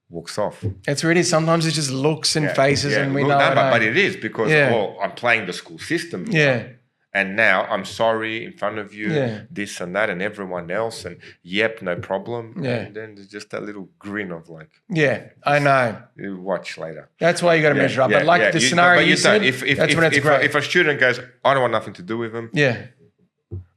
Walks off. That's where it is. Sometimes it's just looks and faces and we know it. But it is because, I'm playing the school system. Yeah. And now I'm sorry in front of you, this and that and everyone else. And yep, no problem. Yeah. And then there's just that little grin of like. Yeah, I know. You watch later. That's why you got to measure up. But like the scenario you said, that's when it's great. If a student goes, I don't want nothing to do with him. Yeah.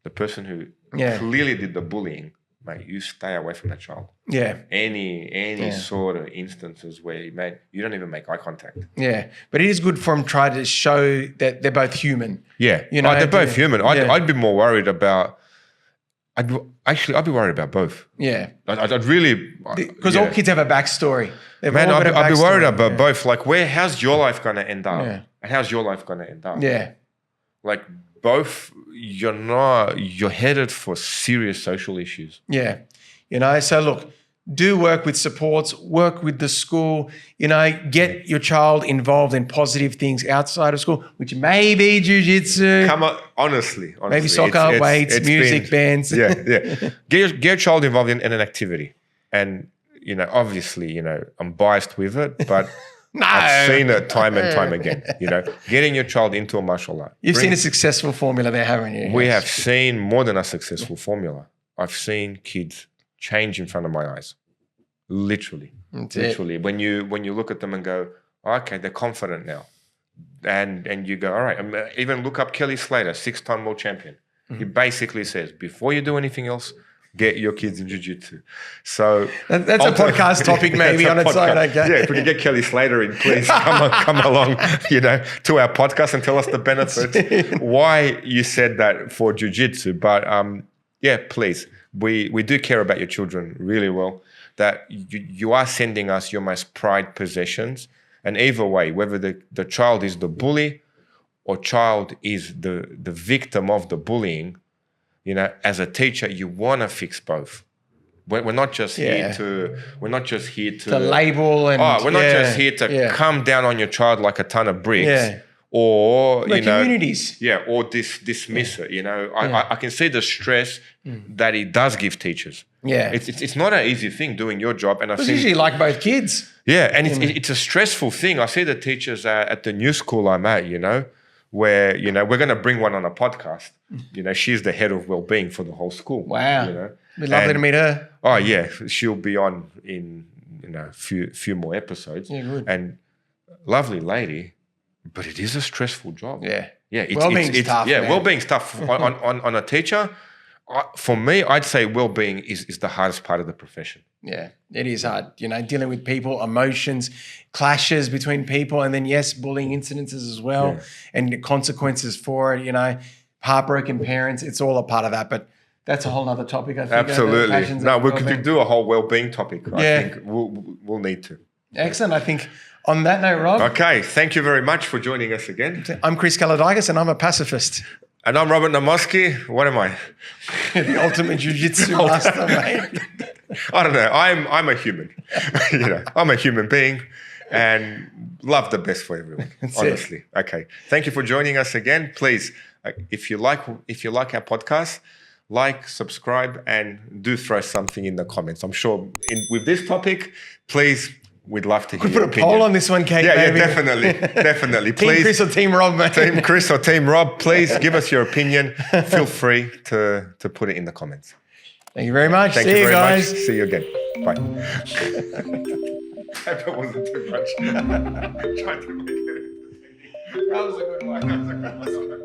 The person who clearly did the bullying, mate, you stay away from that child. Yeah. Any sort of instances where you don't even make eye contact. Yeah. But it is good for them to try to show that they're both human. Yeah. They're both human. I'd be more worried about, I'd be worried about both. Yeah. I'd really. Because all kids have a backstory. Man, I'd be worried about both. Like, how's your life going to end up? Yeah. And how's your life going to end up? Yeah. Like, both, you're headed for serious social issues. Yeah. So look, do work with supports, work with the school, get your child involved in positive things outside of school, which may be jiu-jitsu. Come on, honestly. Maybe soccer, weights, music, bands. Yeah. Get your child involved in an activity. And, obviously, I'm biased with it, but no. I've seen it time and time again, getting your child into a martial art. You've seen a successful formula there, haven't you? We have seen more than a successful formula. I've seen kids change in front of my eyes. Literally. Literally. When you look at them and go, okay, they're confident now. And you go, all right. Even look up Kelly Slater, 6-time world champion. He basically says, before you do anything else, get your kids in jiu-jitsu. So that's a podcast topic maybe on its own. Okay. Yeah, if we can get Kelly Slater in, please come along, to our podcast and tell us the benefits, why you said that for jiu-jitsu. But please, we do care about your children really well, that you are sending us your most prized possessions. And either way, whether the child is the bully or child is the victim of the bullying, as a teacher, you want to fix both. We're not just here to label and we're not just here to come down on your child like a ton of bricks, or communities, or dismiss it. I can see the stress that it does give teachers. Yeah, it's not an easy thing doing your job, and it's usually like both kids. Yeah, and it's a stressful thing. I see the teachers at the new school I'm at, where, we're going to bring one on a podcast. She's the head of well-being for the whole school. Wow. We'd love to meet her. Oh, yeah. She'll be on in, a few more episodes. Yeah, good. And lovely lady, but it is a stressful job. Yeah. Yeah. Well-being's tough, man. Well-being's tough. on a teacher, for me, I'd say well-being is the hardest part of the profession. Yeah, it is hard, dealing with people, emotions, clashes between people, and then, yes, bullying incidences as well, and the consequences for it, heartbroken parents. It's all a part of that, but that's a whole nother topic, I think. Absolutely. No, we could do a whole well-being topic. I think we'll need to. Excellent. I think on that note, Rob. Okay, thank you very much for joining us again. I'm Chris Kalodakis, and I'm a pacifist. And I'm Robert Namoski. What am I? The ultimate jiu-jitsu master, mate. I don't know. I'm a human. I'm a human being and love the best for everyone, honestly. Okay. Thank you for joining us again. Please, if you like our podcast, subscribe, and do throw something in the comments. I'm sure with this topic, please, we'd love to hear your opinion. Put a poll on this one, Kate. Yeah, definitely. Please, Team Chris or Team Rob, mate? Team Chris or Team Rob, please give us your opinion. Feel free to put it in the comments. Thank you very much. See you guys. See you again. Bye. That wasn't too much. Trying to make it. That was a good one.